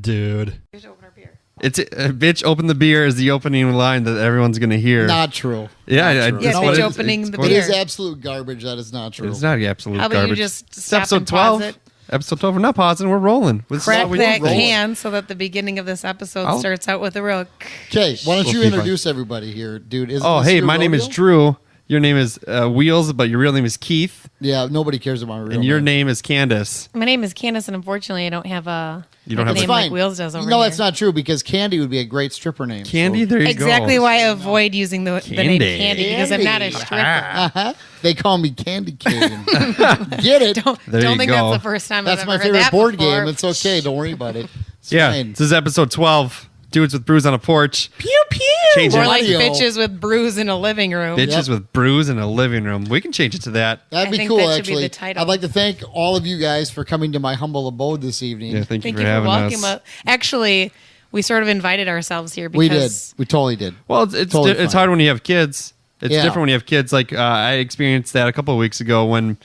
Dude. Bitch, open our beer. It's bitch, open the beer is the opening line that everyone's going to hear. Not true. Yeah, Not true. Yeah, bitch, opening the It beer. is absolute garbage. That is not true. It's not absolute How about garbage. you just It's stop episode and pause 12. it? Episode 12. We're not pausing. We're rolling. This is Crack how we that roll. can so that the beginning of this episode starts out with a real... Okay, why don't you We'll be introduce everybody here, dude? Hey, my name is Drew. Your name is Wheels, but your real name is Keith. Yeah, nobody cares about my real And your name is Candice. My name is Candice, and unfortunately, I don't have a don't have name a- like Wheels does over No, here. that's not true because Candy would be a great stripper name. Candy, so- there you Exactly go. why I avoid using the name Candy. Candy, because I'm not a stripper. Uh-huh. They call me Candy Cane. Get it? There Don't you think go. that's the first time That's I've my ever favorite heard that board before. game. It's okay. Don't worry about it. It's Yeah, fine. this is episode 12. Dudes with brews on a porch. Pew pew. Change More it. like Audio. bitches with brews in a living room. Bitches with brews in a living room. We can change it to that. That'd I be think cool, that should be actually. the title. I'd like to thank all of you guys for coming to my humble abode this evening. Yeah, thank you Thank for you for having welcoming us. us. Actually, we sort of invited ourselves here We did. because We totally did. Well, it's Totally it's fine. hard when you have kids. It's Yeah. different when you have kids. Like I experienced that a couple of weeks ago when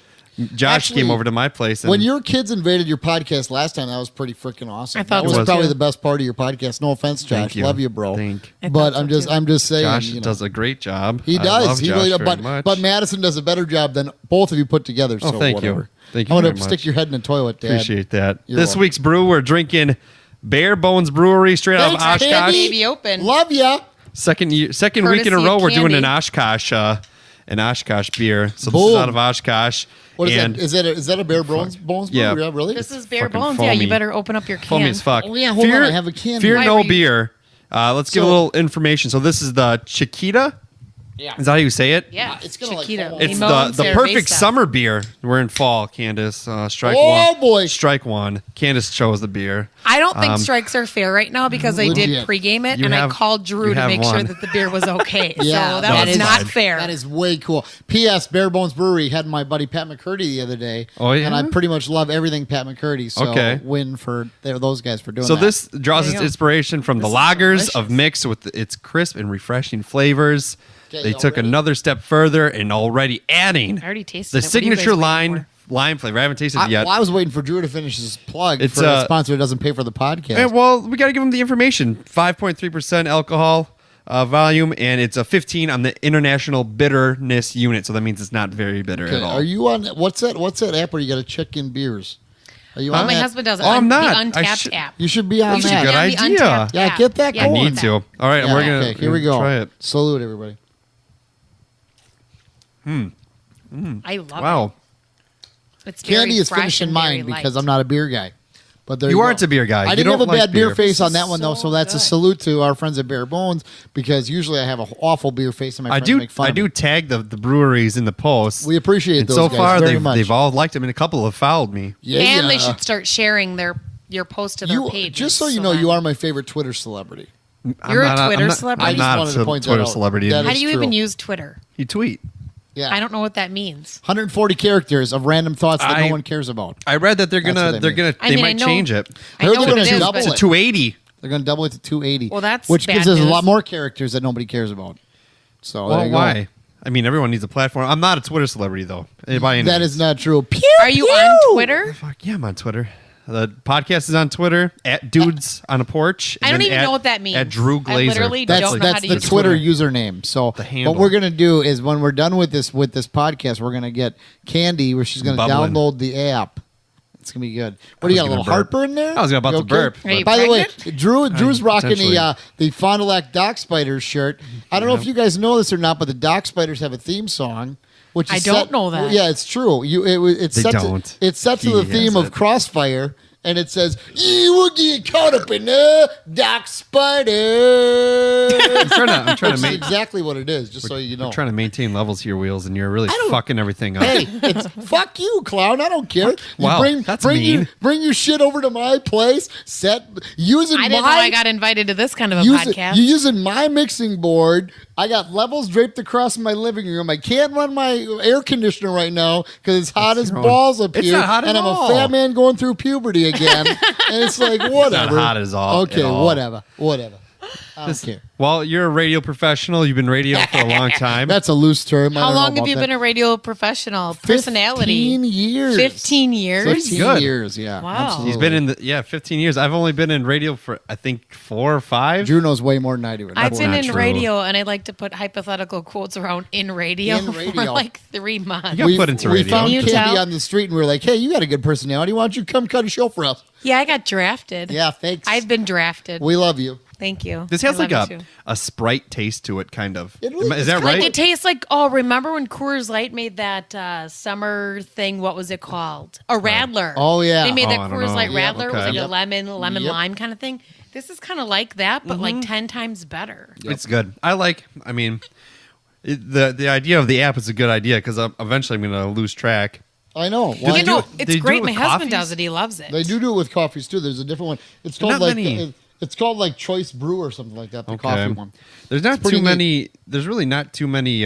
Josh Actually, came over to my place. And When your kids invaded your podcast last time, that was pretty freaking awesome. I thought that so, was probably too. the best part of your podcast. No offense, Josh. Thank you. Love you, bro. I But thought I'm so, just too. I'm just saying. Josh you know. does a great job. He I does. love He Josh really does. very much. But Madison does a better job than both of you put together. Oh, So thank you. whatever. Thank you I'm very gonna much. stick your head in the toilet, Dad. Appreciate that. You're This welcome. week's brew, we're drinking Bare Bones Brewery straight out of Thanks, Oshkosh. Candy. Baby open. Love ya. Second week in Courtesy a row, of we're doing an Candy. Oshkosh beer. So this Boom. is out of Oshkosh. What is and that? Is that a bare bones? Yeah. brew? Really? This is bare Fucking bones. Yeah, foamy. you better open up your can. foamy as fuck. Oh, yeah, hold on, I have a can Fear here. no Why were you- beer. Let's give a So- little information. So this is the Chiquita. Yeah. Is that how you say it? Yeah, It's gonna, like, Chiquita. fall off. It's Limon the perfect cerveza. summer beer. We're in fall, Candice. Strike Oh, one. boy. Strike one. Candice chose the beer. I don't think strikes are fair right now because I did Legit. pregame it You and I have- called Drew you to have make sure one. that the beer was okay. Yeah, so that that was is not fine. fair. That is way cool. P.S. Bare Bones Brewery had my buddy Pat McCurdy the other day. Oh, yeah? And I pretty much love everything Pat McCurdy. So Okay. win for those guys for doing So that. this draws There you its go. inspiration from the This is lagers delicious. of mix with its crisp and refreshing flavors. Okay, They took already? another step further and already adding I already tasted the it. What are you guys signature waiting lime for? lime flavor. I haven't tasted it yet. I was waiting for Drew to finish his plug It's, for a sponsor that doesn't pay for the podcast. Yeah, well, we got to give them the information. 5.3% alcohol volume, and it's a 15 on the international bitterness unit. So that means it's not very bitter Okay, at all. are you on what's that app where you got to check in beers? Are you Well, on my that? husband does it. Oh, I'm not. The I Untapped should- app. You should be on You should that. good be on the idea. Untapped Yeah, app. get that Yeah, going. I need to. All right, Yeah, we're gonna okay, here we go. try it. Salute everybody. I love Wow, it. It's very Candy is fresh finishing and mine very because light. I'm not a beer guy. But there You go. aren't a beer guy. I You didn't have a don't like bad beer beer. face on This that is one though, so so that's a good. salute to our friends at Bare Bones because usually I have an awful beer face and my I friends do. make fun I of me. do tag the breweries in the posts. We appreciate and those so guys far very they've much. they've all liked them, and a couple have fouled me. Yeah, and they yeah. should start sharing your post to their You page. just so you know, you are my favorite Twitter celebrity. You're a Twitter celebrity? I I'm just not wanted to a point that Twitter out. celebrity. That How is do you even true. use Twitter? You tweet. Yeah, I don't know what that means. 140 characters of random thoughts that no I- one cares about. I read that they're That's gonna what I they're mean. gonna I they mean, I might know- change it I heard know they're what gonna it is, double but to 280. They're going to double it to 280. Well, that's which bad gives us a news. lot more characters that nobody cares about. So there Well, you go. why? I mean, everyone needs a platform. I'm not a Twitter celebrity though. By any That means. is not true. Pew, Are you pew! on Twitter? Fuck yeah, I'm on Twitter. The podcast is on Twitter at Dudes on a Porch. I and don't then even at- know what that means. At Drew Glazer. I literally That's don't know how that's to the use Twitter Twitter. username. So handle. what we're gonna do is when we're done with this podcast, we're gonna get Candy, where she's gonna Bubbling. download the app. It's gonna be good. What do you got? A gonna little burp. heartburn there? I was about You to burp, Are you By the way, pregnant? Drew's rocking potentially. the Fond du Lac Dock Spiders shirt. I don't know if you guys know this or not, but the Dock Spiders have a theme song. Which I is don't set- know that. Yeah, it's true. It's They set don't. To, it's set to He the has theme of it. Crossfire. And it says, "You will get caught up in the Dock Spider." I'm trying to Which is make. exactly what it is, just so you know. We're trying to maintain levels here, Wheels, and you're really don't- fucking everything up. Hey, it's fuck you, clown. I don't care. Wow, that's mean. Bring your shit over to my place. Using I didn't know I got invited to this kind of a podcast. You using my mixing board. I got levels draped across my living room. I can't run my air conditioner right now because it's hot as your own- balls up It's here. not hot at and I'm all. a fat man going through puberty again. And it's like, whatever. hot as all- Okay, at all. whatever. I don't care. Well, you're a radio professional. You've been radio for a long time. That's a loose term. I How don't know long have about you that. been a radio professional? Personality. 15 years. 15 years? 15 good. years, yeah. Wow. Absolutely. He's been in 15 years. I've only been in radio for I think 4 or 5. Drew knows way more than I do. I've been not in true. radio, and I like to put hypothetical quotes around in radio, In radio. for like 3 months. You got put into we radio. found Can you Candy tell? on the street, and we were like, hey, you got a good personality. Why don't you come cut a show for us? Yeah, I got drafted. Yeah, thanks. I've been drafted. We love you. Thank you. This has I like love you too. a Sprite taste to it, kind of. It really Is is that Like right? it tastes like, oh, remember when Coors Light made that summer thing? What was it called? A Radler. Oh, yeah. They made Oh, that I don't Coors know. Light Yeah, Radler. It was okay. like Yep. a lemon Yep. lime kind of thing. This is kind of like that, but like 10 times better. It's good. I mean, the idea of the app is a good idea because eventually I'm going to lose track. I know. Do Well, they You know, do it's they do great. it My with husband coffees? does it. He loves it. they do it with coffees, too. There's a different one. It's called Not like many. it's called like Choice Brew or something like that, the coffee one. There's not pretty too neat. many. There's really not too many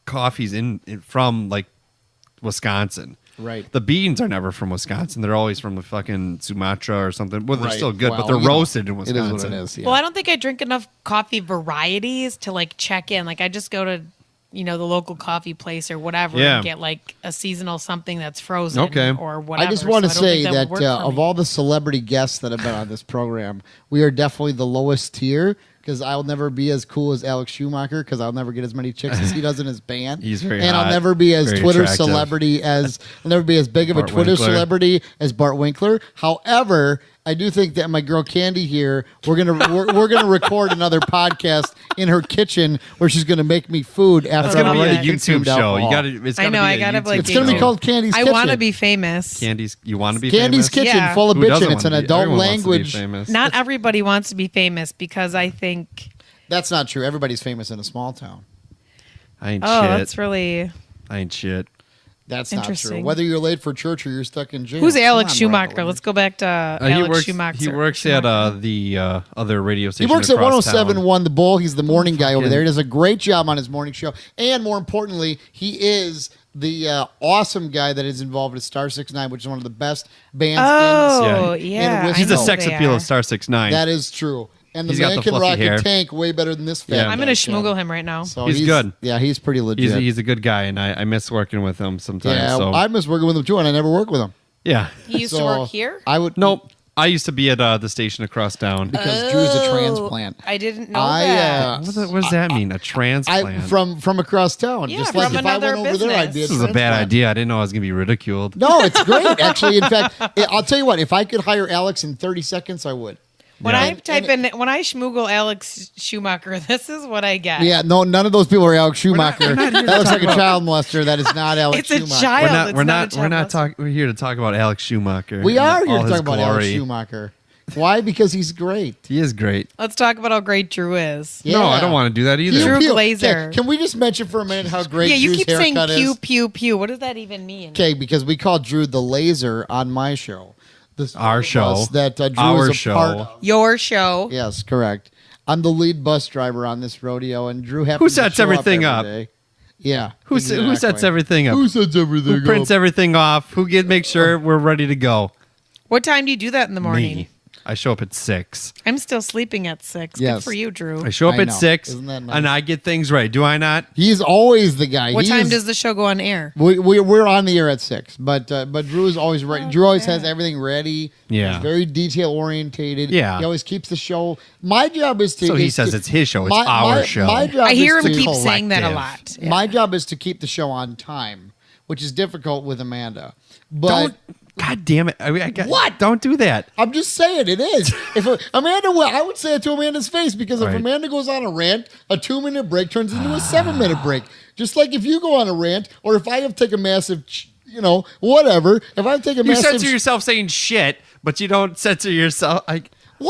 coffees in from like Wisconsin. Right. The beans are never from Wisconsin. They're always from the fucking Sumatra or something. Well, they're Right. still good, Well, but they're you know, roasted in It Wisconsin. is what it is. Yeah. Well, I don't think I drink enough coffee varieties to like check in. Like I just go to, the local coffee place or whatever Yeah. and get like a seasonal something that's frozen Okay. or whatever. I just want to So I don't say think that would work for of me. all the celebrity guests that have been on this program, we are definitely the lowest tier because I'll never be as cool as Alex Schumacher because I'll never get as many chicks as he does in his band. He's very and hot, I'll never be as very Twitter attractive. celebrity as I'll never be as big of a Bart Twitter Winkler. celebrity as Bart Winkler. However, I do think that my girl Candy here, we're gonna record another podcast in her kitchen where she's gonna make me food after It's I've gonna be already a YouTube consumed show. alcohol. You got to. It's I gotta know, Be I a gotta, YouTube like, It's gonna be show. called Candy's I Kitchen. want to be famous. Candy's. You want to be Candy's famous? Kitchen, Yeah. full of Who doesn't bitchin'. It's an wanna be- adult everyone wants to be language. famous. Not everybody wants to be famous because I think, That's not true. Everybody's famous in a small town. I ain't oh, shit. that's really. I ain't shit. That's not true. Interesting. Whether you're late for church or you're stuck in jail. Who's Come Alex on, Schumacher? Brian. Let's go back to Alex Schumacher. He works at the other radio He station. works at across town. 107.1 The Bull. He's the morning guy over fucking- there. He does a great job on his morning show. And more importantly, he is the awesome guy that is involved with Star 69, which is one of the best bands Oh, Yeah. yeah. And I He's the know sex they appeal are. of Star 69. That is true. And the He's got man the can fluffy rock hair. a tank way better than this fat Yeah. guy I'm going to can. schmoogle him right now. He's good. Yeah, he's pretty legit. He's a good guy, and I miss working with him sometimes. yeah, so I miss working with him too, and I never work with him. yeah. He used to So, work here? I would Nope. I used to be at the station across town. because Drew's a transplant. I didn't know I, that. What does that mean? A transplant? I from across town. Yeah, Just like from if I went another over there, I'd be business. a This is a bad transplant. idea. I didn't know I was going to be ridiculed. No, it's great actually. In fact, I'll tell you what. If I could hire Alex in 30 seconds, I would. When Yeah. I type in, when I schmoogle Alex Schumacher, this is what I get. Yeah, no, none of those people are Alex Schumacher. we're not here to That looks talk like a about- child molester. That is not Alex It's a Schumacher. child. We're It's not. a We're not child. talking. We're here to talk about Alex Schumacher. We and are here all to his talk about Alex glory. Schumacher. Why? Because he's great. He is great. Let's talk about how great Drew is. Yeah. No, I don't want to do that either. Drew Pew. Glazer. Okay, can we just mention for a minute how great Yeah, you Drew's keep saying haircut pew, is? pew, pew. What does that even mean? Okay, because we call Drew the laser on my show. This Our show. bus that Drew Our is a show. part of. Your show. Yes, correct. I'm the lead bus driver on this rodeo, and Drew happens Who to sets show everything every up? day. Yeah. Who sets exactly. everything up? Who sets everything Who prints up? everything off? Who makes sure we're ready to go? What time do you do that in the morning? Me. I show up at 6. I'm still sleeping at 6. Yes. Good for you, Drew. I show up I at know. 6, Isn't that nice? and I get things right. Do I not? He's always the guy. What He time is- does the show go on air? we're on the air at 6, but Drew is always ready. Drew always has everything ready. Yeah. He's very detail orientated. Yeah. He always keeps the show. My job is to. So he is says to- it's his show. It's our show. My job I hear is him to keep collective. saying that a lot. Yeah. My job is to keep the show on time, which is difficult with Amanda. But Don't. God damn it! I got, What? Don't do that. I'm just saying it is. If Amanda, I would say it to Amanda's face because if Right. Amanda goes on a rant, a 2-minute break turns into a 7-minute break. Just like if you go on a rant, or if I have to take a massive, whatever. If I take a You massive, censor yourself saying shit, but you don't censor yourself. what?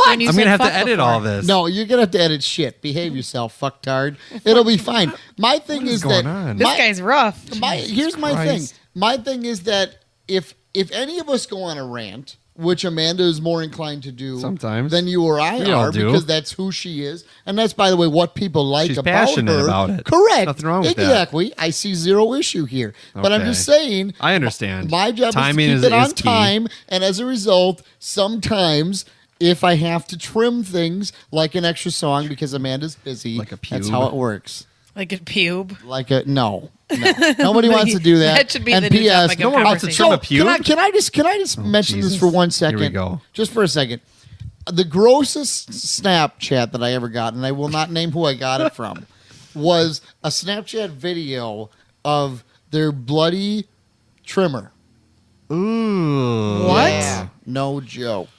When you I'm said gonna have to fuck edit before. all this. No, you're gonna have to edit shit. Behave yourself, fucktard. It'll be fine. My thing What is is going that on? This guy's rough. here's my Christ. thing. My thing is that if any of us go on a rant, which Amanda is more inclined to do Sometimes. than you or I We all are, do. because that's who she is, and that's by the way what people like She's about passionate her. about it. Correct. Nothing wrong with that. exactly. I see zero issue here, but I'm Okay. just saying. I understand. My job Timing is to keep it on is key. time, and as a result, sometimes if I have to trim things like an extra song because Amanda's busy, Like a that's pube. how it works. Like a pube. Like a no. Nobody wants to do that. That should be and the new P.S. topic of No one wants to conversation. trim a pube? Can I just mention this Jesus. for 1 second? Here we go. Just for a second. The grossest Snapchat that I ever got, and I will not name who I got it from, was a Snapchat video of their bloody trimmer. Ooh. What? Yeah, no joke.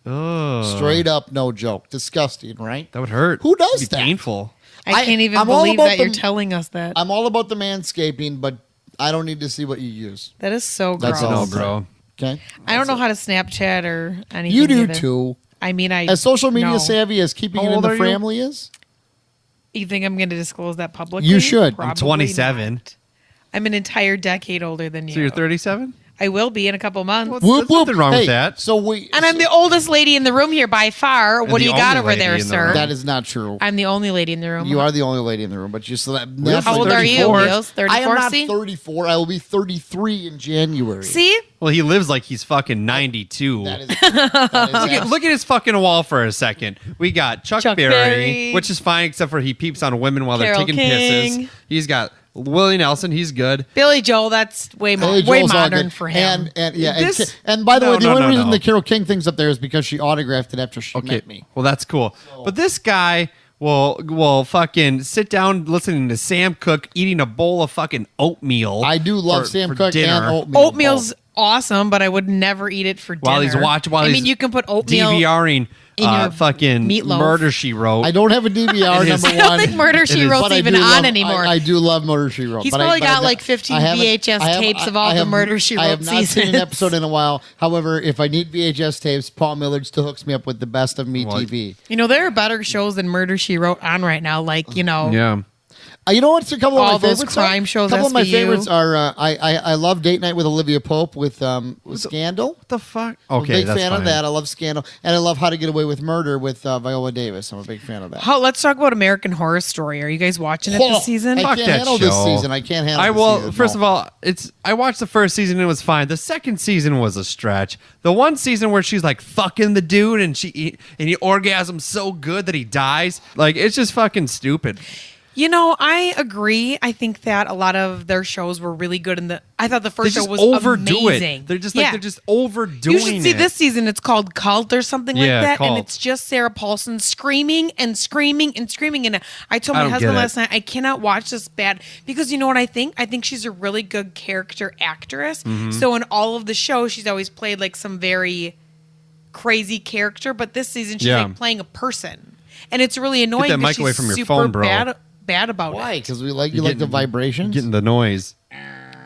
Oh. Straight up, no joke. Disgusting, right? That would hurt. Who does It'd be that? painful. I can't even I'm all believe about that you're the- telling us that. I'm all about the manscaping, but I don't need to see what you use. That is so That's gross. all. No, bro. Okay? I don't know how to Snapchat or anything. You do either. too. I mean, As social media no. savvy as keeping How it in old the are you? family is? You think I'm going to disclose that publicly? You should. I'm Probably 27. not. I'm an entire decade older than you. So you're 37? I will be in a couple months. Well, There's nothing wrong with Hey, that. So we And I'm the oldest lady in the room here by far. And What do the you got only over lady there, in the sir? room. that is not true. I'm the only lady in the room. You are the only lady in the room, but just so that How old are you, 34. Wheels? 34, I am not see? 34. I will be 33 in January. See? Well, he lives like he's fucking 92. That is, that is Look at his fucking wall for a second. We got Chuck Chuck Berry, Berry. which is fine except for he peeps on women while Carole they're taking King. pisses. He's got Willie Nelson. He's good. Billy Joel, that's way Billy way Joel's all modern good. for him. And yeah, This- and by the way, the No, only no, reason no. the Carole King thing's up there is because she autographed it after she Okay, met me. well that's cool. But this guy will fucking sit down listening to Sam Cooke eating a bowl of fucking oatmeal. I do love for- Sam for Cooke dinner. and oatmeal. Oatmeal's awesome, but I would never eat it for dinner. While he's I mean, you can put oatmeal. DVRing in your fucking meatloaf. Murder She Wrote. I don't have a DVR It is- number I don't one. think Murder She is- Wrote's but I even do on love- anymore. I do love Murder She Wrote. He's but probably but got I- like 15 I haven't- VHS I haven't- tapes of I all the have- Murder She I have Wrote not seen an seasons. episode in a while. However, if I need VHS tapes, Paul Millard still hooks me up with the best of me Well, TV. You know, there are better shows than Murder She Wrote on right now. Like, you know, yeah. You know what's a couple All of my those favorites? crime shows, A couple of my SVU. favorites are I love Date Night with Olivia Pope with Scandal. What the fuck? I'm a Okay, big that's fan of fine. that. I love Scandal, and I love How to Get Away with Murder with Viola Davis. I'm a big fan of that. let's talk about American Horror Story. Are you guys watching it this season? I Fuck can't that handle this show. season. I can't handle. I this will. season, First no. of all, I watched the first season and it was fine. The second season was a stretch. The one season where she's like fucking the dude and he orgasms so good that he dies. Like it's just fucking stupid. You know, I agree. I think that a lot of their shows were really good. I thought the They first show just was overdo amazing. it. They're just Yeah. they're just overdoing You should see it. this season. It's called Cult or something Yeah, like that, Cult. and it's just Sarah Paulson screaming and screaming and screaming. And I told I my don't husband get it. last night, I cannot watch this bad because you know what I think? I think she's a really good character actress. Mm-hmm. So in all of the shows, she's always played like some very crazy character, but this season she's Yeah. like playing a person, and it's really annoying. that 'cause mic away she's from your super phone, bro. Bad about Why? it. Because we like You're you like the getting- vibrations. Getting the noise.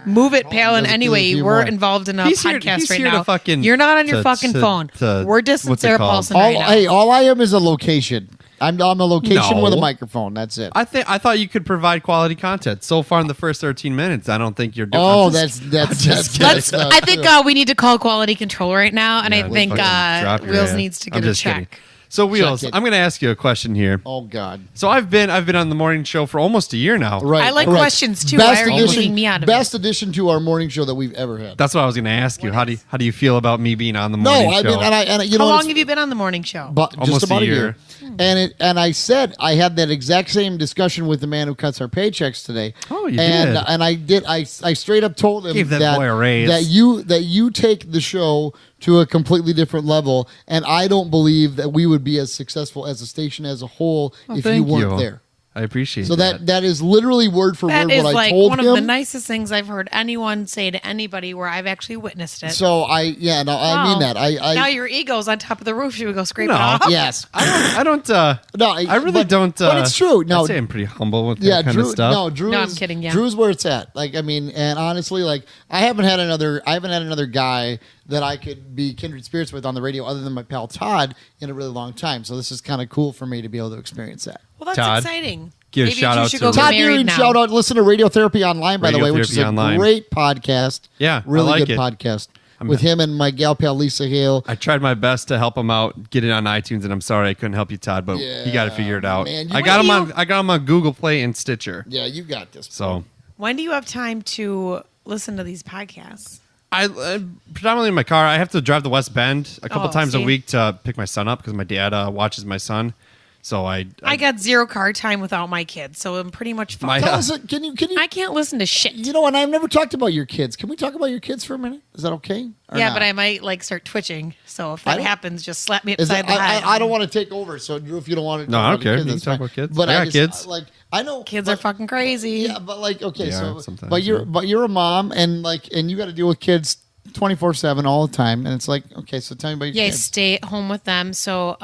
Move it, Palin. There's a Anyway, few we're more. involved in a He's here- podcast he's right here to now. fucking- You're not on your to- fucking to- phone. to- We're dissing what's it Sarah called? Paulson all, right now. hey, all I am is a location. I'm a location No. with a microphone. That's it. I thought you could provide quality content. So far in the first 13 minutes, I don't think you're doing. Oh, I'm just- that's kidding. Let's. I think we need to call quality control right now, and Yeah, I think fucking drop your Wheels ass. needs to I'm get a just check. kidding. So Wheels, Check it. I'm going to ask you a question here. Oh God. So I've been on the morning show for almost a year now. Right. I like correct. questions, too. Why are you addition- leaving me out of it? Best addition to our morning show that we've ever had. That's what I was going to ask you. How do you feel about me being on the No, morning I show? mean, and you know, How what's- long have you been on the morning show? But Almost just about a a year. year. And I said I had that exact same discussion with the man who cuts our paychecks today. Oh, you and, did. And I straight up told him Gave that boy a raise. that you take the show to a completely different level, and I don't believe that we would be as successful as a station as a whole if you Thank weren't there. I appreciate So that is literally word for That word is what I like told one him. of the nicest things I've heard anyone say to anybody where I've actually witnessed it. So I mean Wow. that now I your ego's on top of the roof. Should we go scrape No. it off? yes. I don't. No, I really don't. But it's true. No, I'd say I'm pretty humble with yeah, that kind Drew. of stuff. No, Drew. No, I'm is- kidding, yeah. Drew's where it's at. Like, I mean, and honestly, like, I haven't had another guy that I could be kindred spirits with on the radio, other than my pal Todd, in a really long time. So this is kind of cool for me to be able to experience that. Well, that's Todd, exciting. give a Maybe shout you out should to go get Todd married Deering, now. shout out. Listen to Radio Therapy Online, by the way, Radio which is Therapy a Online. great podcast. Yeah, I really like good it. podcast with him and my gal pal Lisa Hale. I tried my best to help him out, get it on iTunes, and I'm sorry I couldn't help you, Todd. But you got to figure it out. man, I got him on Google Play and Stitcher. Yeah, you got this. So When do you have time to listen to these podcasts? I predominantly in my car. I have to drive the West Bend a couple times a see? week to pick my son up because my dad watches my son. So I got zero car time without my kids, so I'm pretty much fucked. Tell us, can you? I can't listen to shit. You know, and I've never talked about your kids. Can we talk about your kids for a minute? Is that okay? Or Yeah, not? but I might like start twitching. So if I that don't- happens, just slap me Is upside that, the head. I don't want to take over. So if you don't want to, No, I don't care. Kids, You that's can talk fine. about kids. But I got just, kids. Like I know Kids but- are fucking crazy. Yeah, but like okay, They so are sometimes, but yeah. you're a mom and you got to deal with kids 24/7 all the time, and it's like okay, so tell me about your Yeah, I kids. stay at home with them. So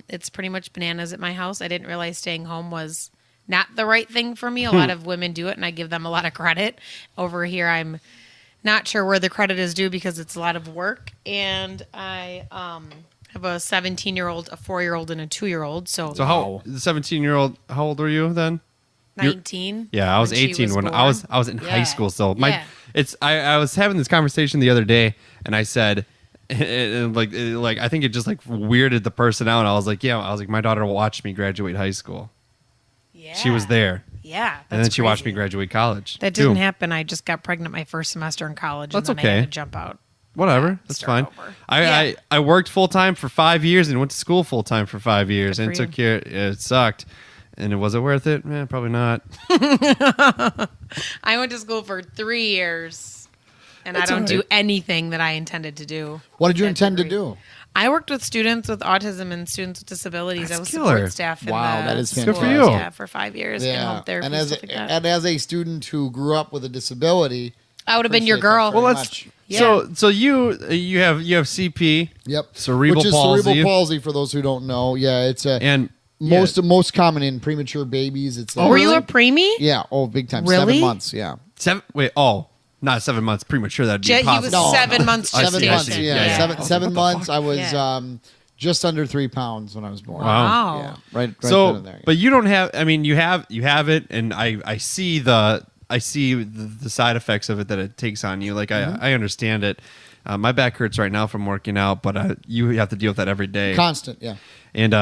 it's pretty much bananas at my house. I didn't realize staying home was not the right thing for me. A lot of women do it, and I give them a lot of credit. Over here, I'm not sure where the credit is due because it's a lot of work. And I have a 17-year-old, a 4-year-old, and a 2-year-old. So how the 17-year-old? How old were you then? 19. Yeah, I was when she 18 when born. I was in high Yeah. school. So Yeah. I was having this conversation the other day, and I said, like I think it just like weirded the person out. And I was like, my daughter watched me graduate high school. Yeah. She was there, Yeah. and then that's she watched me crazy. graduate college. That too. didn't happen. I just got pregnant my first semester in college. That's and then I okay. had to jump out. Whatever, that's start fine. over. I worked full time for 5 years and went to school full time for 5 years Good and for took care. It sucked, and was it worth it? Probably not. I went to school for 3 years, and That's I don't all do right. anything that I intended to do. What did you That intend to degree. do? I worked with students with autism and students with disabilities. That's I was killer. support staff in Wow, the that is schools, Good for you. Yeah, for 5 years in home therapy and as stuff like that. and as a student who grew up with a disability, I would have been your appreciate that girl. very Well, let's. much. Yeah. So you have CP. Yep, Cerebral which is palsy. cerebral palsy for those who don't know. Yeah, it's a And most common in premature babies. It's Were you really? a preemie? yeah, big time. Really? 7 months. Yeah, not 7 months premature. That'd be He was impossible. 7 months I gestation. see, 7 months. Yeah, Yeah. seven I was seven like, what the months. fuck? I was Yeah. just under 3 pounds when I was born. Wow. Yeah, right then So, and there. but you don't have. I mean, you have it, and I see the side effects of it that it takes on you. Like I understand it. My back hurts right now from working out, but you have to deal with that every day. Constant. Yeah. And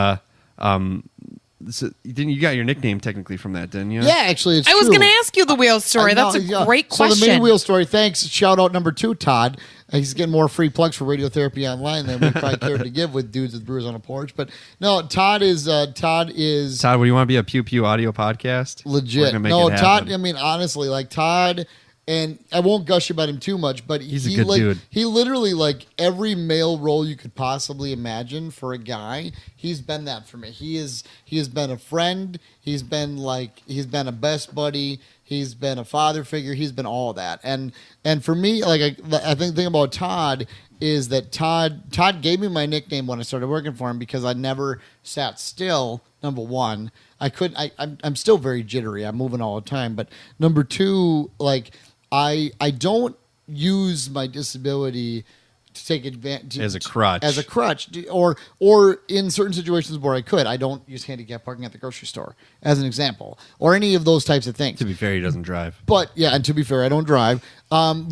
so didn't you got your nickname technically from that, didn't you? Yeah, actually, it's I was true. going to ask you the wheel story. I know, That's a yeah. great question. So the mini wheel story. Thanks. Shout out number 2, Todd. He's getting more free plugs for Radiotherapy Online than we probably cared to give with dudes with brewers on a porch. But no, Todd is Todd, what do you want to be a Pew Pew audio podcast? We're legit. gonna make No, it Todd. happen. I mean, honestly, like Todd, and I won't gush about him too much, but He's a he good like dude. he literally like every male role you could possibly imagine for a guy. He's been that for me. He has been a friend. He's been a best buddy. He's been a father figure. He's been all that. And for me, like I think the thing about Todd is that Todd gave me my nickname when I started working for him because I never sat still. Number one, I'm still very jittery. I'm moving all the time. But number two, like I don't use my disability to take advantage As a crutch. or in certain situations where I could. I don't use handicap parking at the grocery store as an example, or any of those types of things. To be fair, he doesn't drive. But yeah, and to be fair, I don't drive. But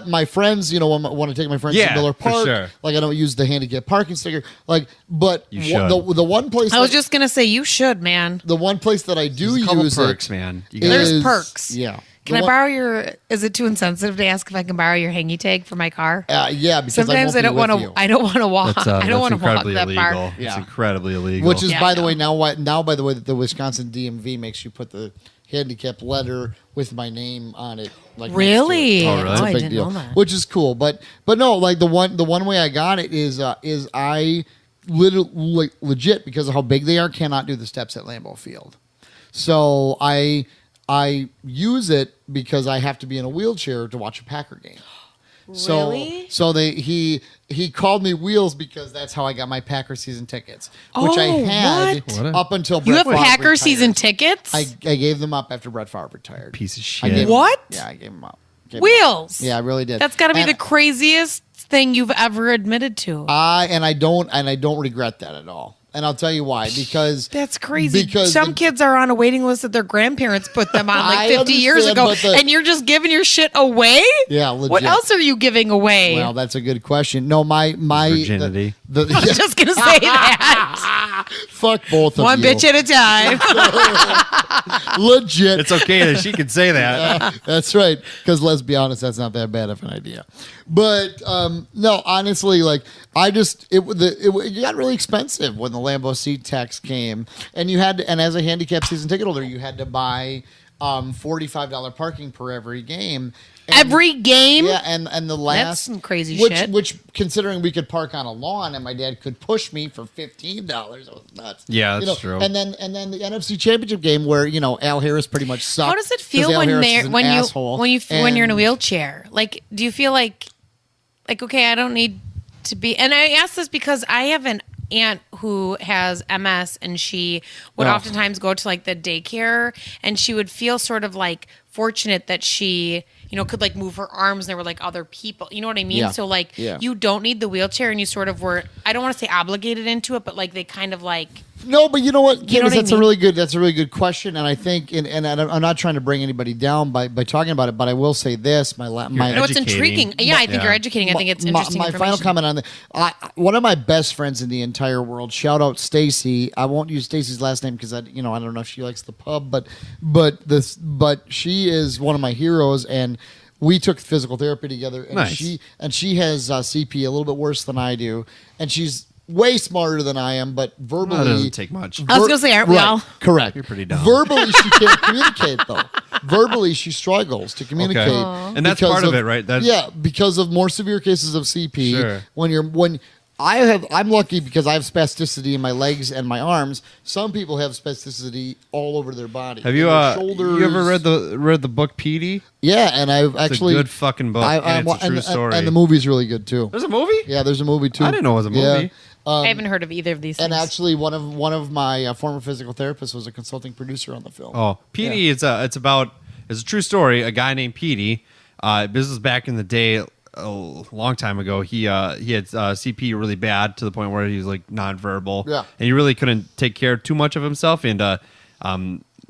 my friends, want to take my friends Yeah, to Miller for Park. sure. Like I don't use the handicap parking sticker. Like, but You should. the one place I was just going to say, you should, man. the one place that I do There's a couple use perks, it man. You is- gotta- There's perks. Yeah. Can I borrow is it too insensitive to ask if I can borrow your hangy tag for my car? Yeah, because Sometimes I don't want to. I don't want to walk. I don't want to walk incredibly that illegal. far. It's Yeah. incredibly illegal. Which is, Yeah, by I the know. way, now by the way that the Wisconsin DMV makes you put the handicap letter with my name on it. Like Really? next to it. Oh, really? It's a Oh, I big didn't deal, know that. which is cool. But no, like the one way I got it is I literally legit because of how big they are cannot do the steps at Lambeau Field. So I use it because I have to be in a wheelchair to watch a Packer game. Really? So he called me Wheels because that's how I got my Packer season tickets, which I Oh, had what? up until You Brett have Favre Packer retired. season tickets? I gave them up after Brett Favre retired. piece of I shit. gave What? Yeah, I gave them up. Wheels. Yeah, I really did. That's got to be And the craziest thing you've ever admitted to. I don't regret that at all. And I'll tell you why. Because That's crazy. Because Some kids are on a waiting list that their grandparents put them on like I 50 years understand, ago, but and you're just giving your shit away? Yeah, legit. What else are you giving away? Well, that's a good question. No, my Virginity. I was just gonna say that. Fuck both of One you. bitch at a time. Legit. It's okay that she can say that. That's right. Because let's be honest, that's not that bad of an idea. But no, honestly, like it got really expensive when the Lambeau seat tax came, and you had to, and as a handicap season ticket holder, you had to buy $45 parking per every game. And, Every game? Yeah, and the last That's some crazy which, shit. Which, considering we could park on a lawn and my dad could push me for $15, it was nuts. Yeah, that's true. And then the NFC Championship game where Al Harris pretty much sucked. How does it feel 'cause Al when Harris they're is an when asshole, when you're in a and- wheelchair? Like, do you feel like okay, I don't need to be? And I ask this because I have an aunt who has MS, and she would Oh. oftentimes go to like the daycare, and she would feel sort of like fortunate that she could like move her arms, and there were like other people, you know what I mean? Yeah. So like Yeah. you don't need the wheelchair, and you sort of were, I don't want to say obligated into it, but like they kind of like, No, but you know what, You know Candace, what I that's mean? a really good question, and I think, and I'm not trying to bring anybody down by talking about it, but I will say this: my no, it's educating. intriguing. Yeah, I think Yeah. you're educating. I think it's interesting My final information. comment on that: one of my best friends in the entire world. Shout out Stacy. I won't use Stacy's last name because I don't know if she likes the pub, but she is one of my heroes, and we took physical therapy together. And Nice. she has CP a little bit worse than I do, and she's way smarter than I am, but verbally Well, that doesn't take much. I was gonna say, aren't we all? Correct. You're pretty dumb. Verbally, she can't communicate though. Verbally, she struggles to communicate, Okay. And that's because part of it, right? That's- because of more severe cases of CP. Sure. I'm lucky because I have spasticity in my legs and my arms. Some people have spasticity all over their body. Have you In their shoulders. you ever read the book Petey? Yeah, and I've It's actually a good fucking book, and it's a true story. and the movie's really good too. There's a movie? Yeah, there's a movie too. I didn't know it was a Yeah. movie. I haven't heard of either of these And things. actually, one of my former physical therapists was a consulting producer on the film. Oh, Petey, it's a true story. A guy named Petey. This was back in the day, a long time ago. He had CP really bad to the point where he was like nonverbal. Yeah. And he really couldn't take care too much of himself. And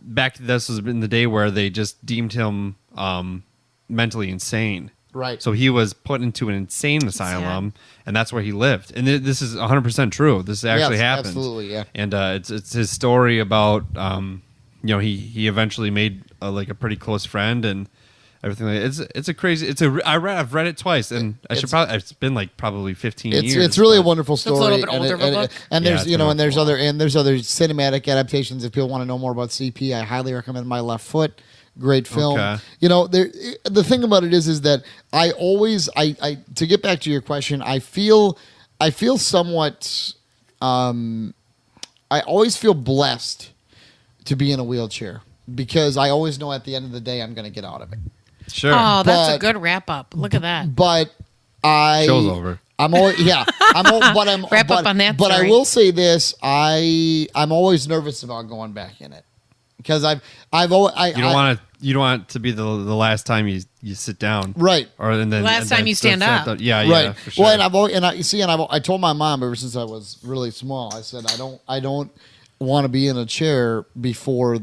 back this was in the day where they just deemed him mentally insane. Right. So he was put into an insane asylum, and that's where he lived. And this is 100% true. This actually Yes, happened. absolutely, yeah. And it's his story about he eventually made a pretty close friend and everything. It's a crazy. I've read it twice, and it's been like probably 15 years. It's really a but- wonderful So story. it's a little bit older of a book? And there's Yeah, it's there's other cinematic adaptations. If people want to know more about CP, I highly recommend My Left Foot. Great film. Okay. The thing about it is that I always to get back to your question, I feel somewhat I always feel blessed to be in a wheelchair because I always know at the end of the day I'm going to get out of it. Sure. Oh, that's a But- good wrap up. Look at that. But Show's over. I'm always Wrap up on that But I story. will say this: I'm always nervous about going back in it because I've always You don't want it to be the last time you sit down, right. Or and then Last and time then you stand up. Yeah, Right. yeah. For sure. Well, and I've always, I told my mom ever since I was really small. I said I don't want to be in a chair before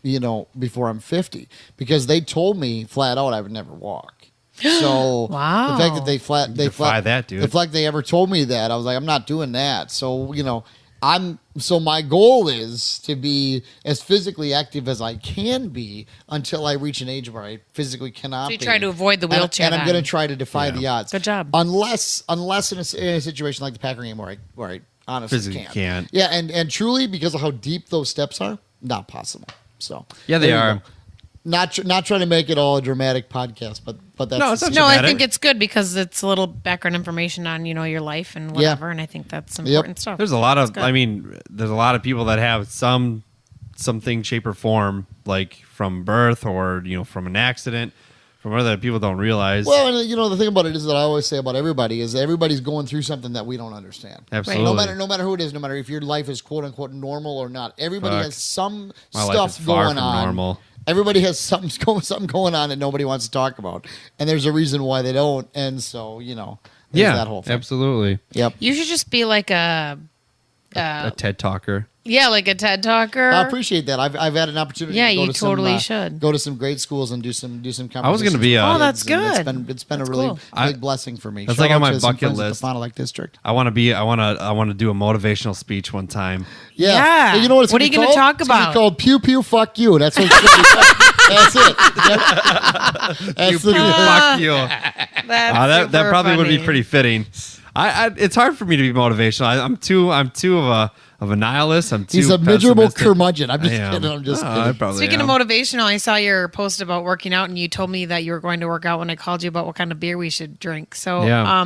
I'm 50 because they told me flat out I would never walk. So Wow. the fact that they Defy that, dude. The fact they ever told me that, I was like, I'm not doing that. So so my goal is to be as physically active as I can be until I reach an age where I physically cannot. So you be. try to avoid the wheelchair and I'm then. going to try to defy the odds. Good job. Unless in a situation like the Packer game where I honestly Physically can't. Yeah, and truly because of how deep those steps are, not possible. So Yeah, they there you are. go. Not trying to make it all a dramatic podcast, but that's No, it's not No, I dramatic. think it's good because it's a little background information on your life and whatever, and I think that's important stuff. There's a lot of. That's good. I mean, there's a lot of people that have something, shape, or form, like from birth or from an accident, from other that people don't realize. Well, and the thing about it is that I always say about everybody is that everybody's going through something that we don't understand. Absolutely. No matter who it is, no matter if your life is quote unquote normal or not, everybody Fuck. has some My life stuff is far going from on. normal. Everybody has something going on that nobody wants to talk about, and there's a reason why they don't. And so there's that whole thing. Absolutely. Yep. You should just be like a A TED talker. Yeah, like a TED Talker. I appreciate that. I've had an opportunity. Yeah, to go you to totally some, should. go to some great schools and do some competitions. I was gonna be with Oh, that's kids, and good. It's been That's a really cool. big blessing for me. That's Shout like on out my to some bucket friends at list. the Fond du Lac District. I want to do a motivational speech one time. Yeah. And you know what? It's What are you gonna gonna be talk called? It's gonna be about? called Pew Pew Fuck You. That's what it's gonna be called. That's it. Yep. That's the, Fuck you. That's That probably would be funny. pretty fitting. It's hard for me to be motivational. I'm too of a nihilist. I'm too he's a miserable pessimistic. curmudgeon. I'm just I am. kidding. I'm just Oh, kidding. I probably Speaking am. of motivational, I saw your post about working out, and you told me that you were going to work out when I called you about what kind of beer we should drink. So, Yeah.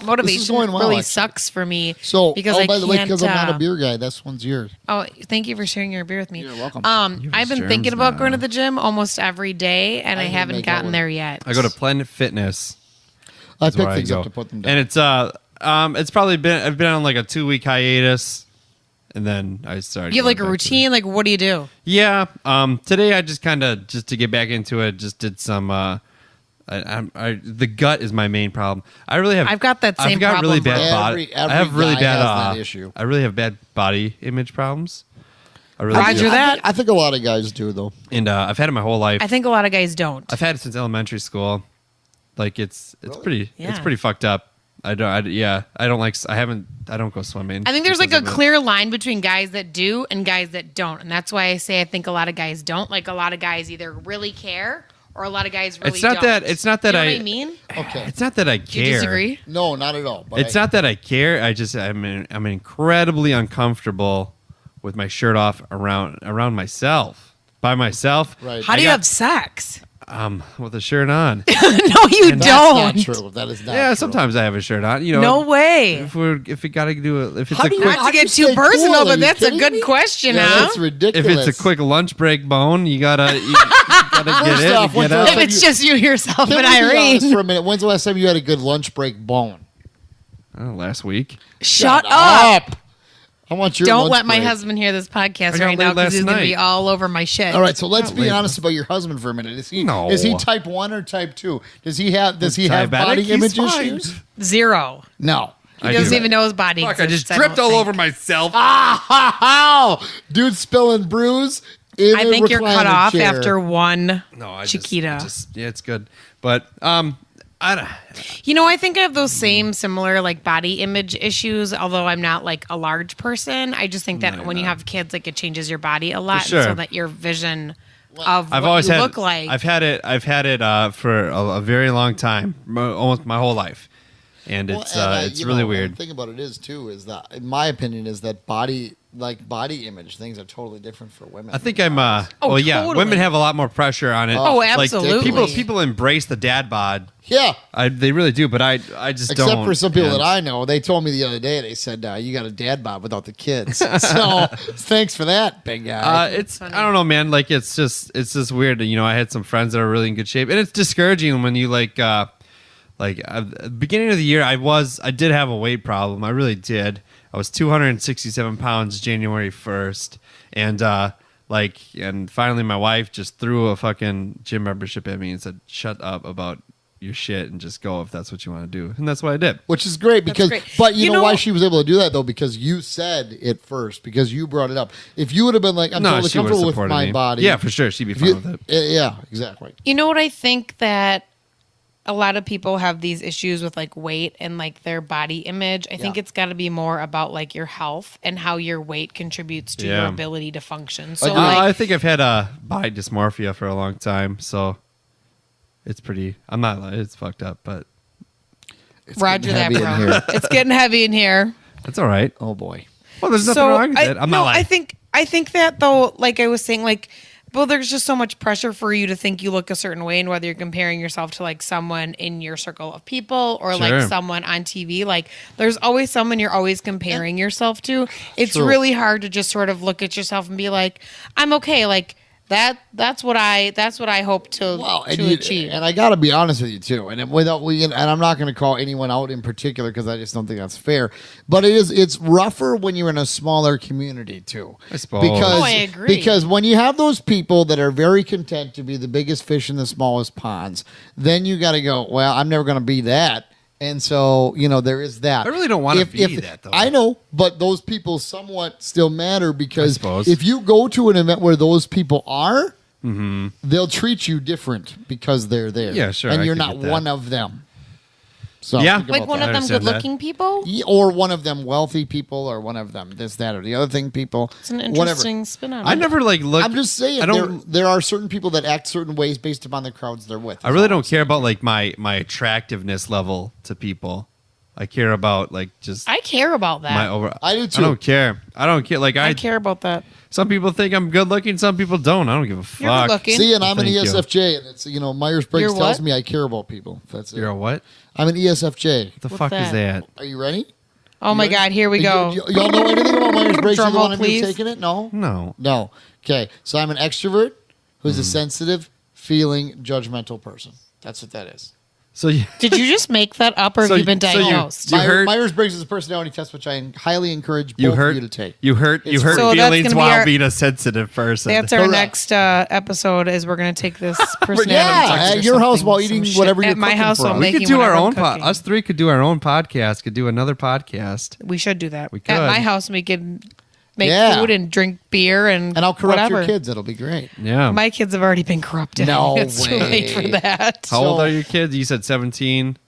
motivation going well, really actually. sucks for me. So, because by I the way, can't, because I'm not a beer guy, this one's yours. Oh, thank you for sharing your beer with me. You're welcome. I've been germs thinking about now. going to the gym almost every day, and I I need to haven't make out gotten with there yet. I go to Planet Fitness. I is where pick I things go. up to put them down. And it's probably been I've been on like a 2-week hiatus, and then I started. You have like a going back to it. routine? Like, what do you do? Yeah. Today I just kind of just to get back into it, just did some. The gut is my main problem. I really have. I've got that same I've got problem, really bro. bad body. Every I have really guy bad. has that issue. I really have bad body image problems. I really Roger do. that. I think a lot of guys do, though. And I've had it my whole life. I think a lot of guys don't. I've had it since elementary school. Like it's pretty Yeah. fucked up. I don't go swimming. I think there's like because a of it. clear line between guys that do and guys that don't. And that's why I say I think a lot of guys don't. Like a lot of guys either really care or a lot of guys really It's not don't. that. It's not that you know I. what I mean? Okay. It's not that I Do you care. disagree? No, not at all. But It's not that I care. I'm incredibly uncomfortable with my shirt off around myself by myself. Right. How do you have sex? With a shirt on. No, you That's not don't. true. That is not Yeah, true. sometimes I have a shirt on. You know, No way. if we gotta do it, if it's How a do you quick, not- Not to get stay too personal, cool? Are but you that's a kidding good me? question, Yeah, huh? that's ridiculous. if it's a quick lunch break bone, you gotta get First it. off, and when's get the out. last If it's just you, yourself, Can and we be honest Irene. for a minute? When's the last time you had a good lunch break bone? Last week. Shut up. I want your Don't lunch let my break. husband hear this podcast I got right now laid because he's last going to be night. all over my shit. All right, so let's Not be label. honest about your husband for a minute. Is he No. type 1 or type 2? Does he have Diabetic? body He's image fine. issues? Zero. No. He I doesn't do. even know his body Fuck! I exists, just dripped don't all think. over myself. Dude spilling brews in I a think you're cut recliner off chair. after one No, I Chiquita. yeah, it's good, but I don't. You know, I think I have those same similar like body image issues, although I'm not like a large person. I just think that No, when you no. have kids, like it changes your body a lot, sure. and so that your vision of I've what always you had. look like. I've had it for a very long time, almost my whole life, and Well, it's and, it's you really know, weird. The thing about it is too is that, in my opinion, is that body image things are totally different for women. I think I'm. Oh, well, yeah, totally. women have a lot more pressure on it. Oh, Like, absolutely. people embrace the dad bod. Yeah. They really do, but I just Except don't. for some people and- that I know, they told me the other day. They said you got a dad bod without the kids. So thanks for that, big guy. It's funny. I don't know, man. Like it's just weird. You know, I had some friends that are really in good shape, and it's discouraging when you at the beginning of the year, I did have a weight problem. I really did. I was 267 pounds January 1st, and and finally my wife just threw a fucking gym membership at me and said, "Shut up about your shit and just go if that's what you want to do," and that's what I did. Which is great because, great. but you You know know- why she was able to do that though? Because you said it first. Because you brought it up. If you would have been like, "I'm totally she would've comfortable with supported my me. body," Yeah, for sure, she'd be if fine you- with it. Yeah, exactly. You know what I think that a lot of people have these issues with like weight and like their body image. I think Yeah. it's got to be more about like your health and how your weight contributes to Yeah. your ability to function. So Agreed. like I think I've had body dysmorphia for a long time, so it's pretty. I'm not. It's fucked up, but Roger that, getting heavy in bro. here. It's getting heavy in here. it's all right. Oh boy. Well, there's nothing wrong with it. I'm not like. I think that though, like I was saying, like, well, there's just so much pressure for you to think you look a certain way, and whether you're comparing yourself to like someone in your circle of people or Sure. like someone on TV, like there's always someone you're always comparing yourself to. It's True. really hard to just sort of look at yourself and be like, I'm okay, like. That's what I hope to, achieve. And I got to be honest with you too. And I'm not going to call anyone out in particular because I just don't think that's fair. But it's rougher when you're in a smaller community too. I suppose. Because Oh, I agree. because when you have those people that are very content to be the biggest fish in the smallest ponds, then you got to go, well, I'm never going to be that. And so, there is that. I really don't want to be that, though. I know, but those people somewhat still matter because I suppose. if you go to an event where those people are, they'll treat you different because they're there. Yeah, sure, And I you're could not get that. one of them. So Yeah. think Like about one that. of them understand that. good-looking people. Or one of them wealthy people, or one of them this, that, or the other thing people. It's an whatever. interesting spin on it. I never look. I'm just saying, I don't. there are certain people that act certain ways based upon the crowds they're with. I really don't care about my attractiveness level to people. I care about just I care about that. my over. I do too. I don't care. I don't care. I care about that. Some people think I'm good looking. Some people don't. I don't give a fuck. You're good looking. See, and I'm an Thank you. ESFJ, and it's Myers-Briggs You're tells what? me I care about people. That's it. You're a what? I'm an ESFJ. What the What's fuck is that? that? Are you ready? Oh my ready? God, here we go. Y'all know anything about Myers-Briggs? Drum Either roll, one of you please. taking it? No? No. No. Okay, so I'm an extrovert who's Hmm. a sensitive, feeling, judgmental person. That's what that is. So you, Did you just make that up, or So have you been you- so you- diagnosed? You heard- Myers-Briggs is a personality test, which I highly encourage you both hurt of you to take. You hurt It's hurt free. So that's feelings gonna be while our- being a sensitive person. That's our Correct. next episode. Is we're gonna take this personality Yeah, test or at your house something, while some eating shit. whatever you're at my cooking house for while us. we making could do our whatever own. I'm cooking. Us three could do our own podcast. Could do another podcast. We should do that. We At could. my house, we could make Yeah. food and drink beer and And I'll corrupt whatever. your kids. It'll be great. Yeah. My kids have already been corrupted. No It's too late for way. that. How old So- are your kids? You said 17,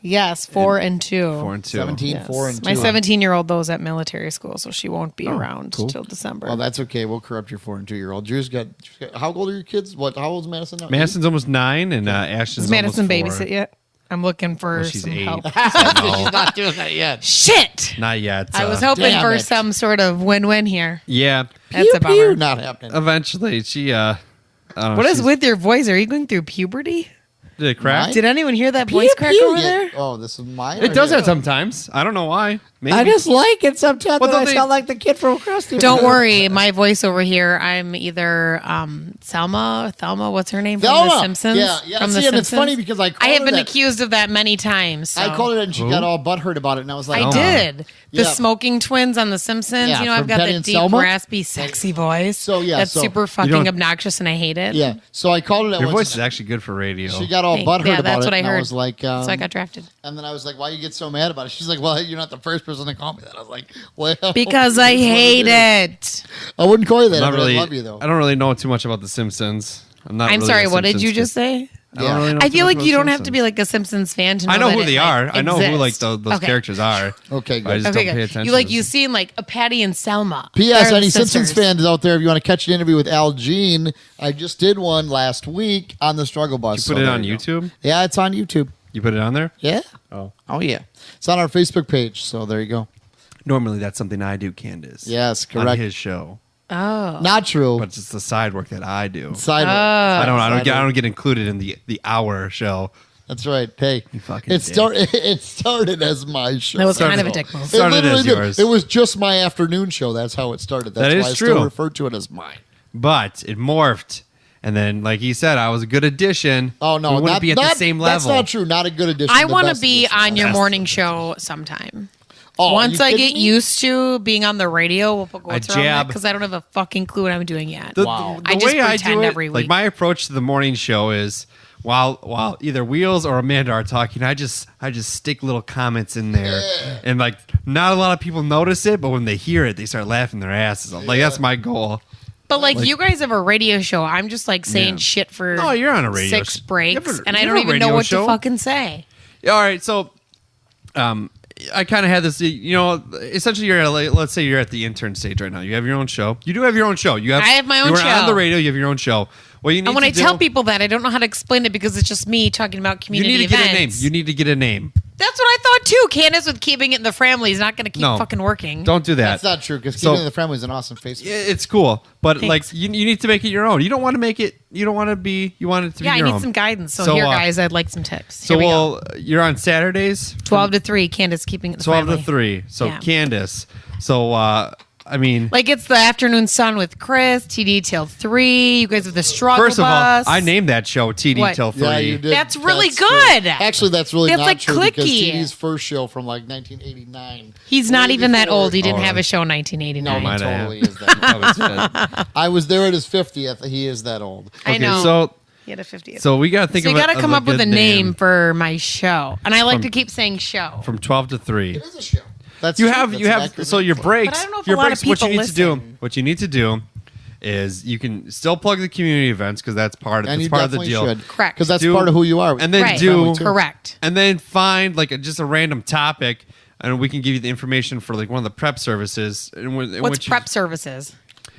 Yes, 4 and 2. 4 and 2. 17, Yes. 4, and 2. My 17-year-old though is at military school, so she won't be Oh, around cool. till December. Well, that's okay. We'll corrupt your 4 and 2-year-old. Drew's got. How old are your kids? How old is Madison now? Madison's almost 9, and Ashton's Does Madison almost 4. babysit yet? I'm looking for Well, she's some 8. help. She's not doing that yet. Shit! Not yet. I was hoping Damn for it. some sort of win-win here. Yeah. That's a Pew, pew. bummer. Not happening. Eventually, she. I don't know, What is she's- with your voice? Are you going through puberty? Did it crack? Mine? Did anyone hear that Pew, voice crack pew. over Yeah. there? Oh, this is mine. It does that. that sometimes. I don't know why. Maybe. I just like it sometimes. Well, when I don't they- sound like the kid from Krusty. Don't worry, my voice over here. I'm either Thelma. What's her name from Thelma. The Simpsons? Yeah. From See, The and it's Simpsons? funny because I I have called been it that. accused of that many times. So. I called it and she Who? got all butthurt about it, and I was like, I oh. did. The Yeah. smoking twins on The Simpsons. Yeah, You know, I've from got Penny that and deep, Selma? raspy, sexy voice. So, yeah, that's so- super fucking don't- obnoxious, and I hate it. Yeah. So I called it. Your once. voice is actually good for radio. She got all Hey, butthurt yeah, about that's it. what I and heard. I was like, So I got drafted and then I was like, why you get so mad about it? She's like, well, you're not the first person to call me that. I was like, well, because I hate it. I wouldn't call you that. Not but really. I love you though. I don't really know too much about The Simpsons. I'm not. I'm really sorry. a What did Simpsons you just kid. say? I don't really know I too feel much like about you don't The have to be Simpsons. like a Simpsons fan to know I know that who it, they like, are. I know who like exists. those Okay. characters are. Okay, I good. just Okay, don't pay good. attention. You like to you this. seen like a Patty and Selma. P.S. They're Any the Simpsons sisters. fans out there, if you want to catch an interview with Al Jean, I just did one last week on the Struggle Bus. You put it there on you go. YouTube. Yeah, it's on YouTube. You put it on there. Yeah. Oh. Oh yeah. It's on our Facebook page. So there you go. Normally, that's something I do, Candice. Yes, On correct. his show, Oh. Not true. but it's the side work that I do. Side. I don't Side work. get included in the hour show. That's right. Hey, You fucking it started as my show. That was kind of a Started- dick move. It started literally as did. yours. It was just my afternoon show. That's how it started. That's That why is I true. still refer to it as mine. But it morphed, and then, like he said, I was a good addition. Oh no, we wouldn't not, be at not, the same That's level. not true. Not a good addition. I the want to best be addition. on your Best morning addition. show sometime. Oh, Once are I you get kidding me? used to being on the radio, we'll put quotes around jab. because I don't have a fucking clue what I'm doing yet. Wow. I just way I pretend do it, every like week. my approach to the morning show is while either Wheels or Amanda are talking, I just stick little comments in there, and like not a lot of people notice it, but when they hear it, they start laughing their asses off. Like that's my goal. But like you guys have a radio show, I'm just like saying Yeah. shit for Oh, you're on a radio 6 sh- breaks, you have a- and I you don't have a even know radio what show? to fucking say. Yeah, all right, so I kind of had this, essentially you're let's say you're at the intern stage right now. You have your own show. You do have your own show. I have my own you are show. on the radio. You have your own show. What you need And when to I do, tell people that, I don't know how to explain it because it's just me talking about you community need to events. get a name. You need to get a name. That's what I thought too. Candace with keeping it in the family is not going to keep No. fucking working. Don't do that. That's not true because So- Keeping in the Family is an awesome Facebook. It's cool, but Thanks. like you need to make it your own. You don't want to make it. You don't want to be. You want it to Yeah, be I your need own. some guidance. So, So, here, uh, guys, I'd like some tips. So Here we go. you're on Saturdays, 12 to 3, Candace keeping it in the 12 family. to 3. So Yeah. Candace. So I mean, Like it's the afternoon sun with Chris, TD till 3. You guys have the struggle first of all, bus. I named that show TD What? till 3. Yeah, you did. That's really true. good. Actually, that's really That's, not like, true because clicky. TD's first show from like 1989. He's not Way even that before- old. He didn't Oh, have a show in No, 1989. he might have. totally is that. Oh, it's good. I was there at his 50th. He is that old. I Okay, know. so He had a 50th. So we got to think So of you got to come up with a good name for my show. And I like to keep saying show. from 12 to 3. It is a show. That's You true. have That's you an have accurate so name your for it. breaks. But I don't know if your a lot breaks. of What you people need to do. listen. What you need to do is you can still plug the community events because that's part of And that's you part of the definitely deal. should. Correct. Because that's Do- part of who you are. And then Right. do Correct. and then find like just a random topic, and we can give you the information for like one of the prep services. What's prep services?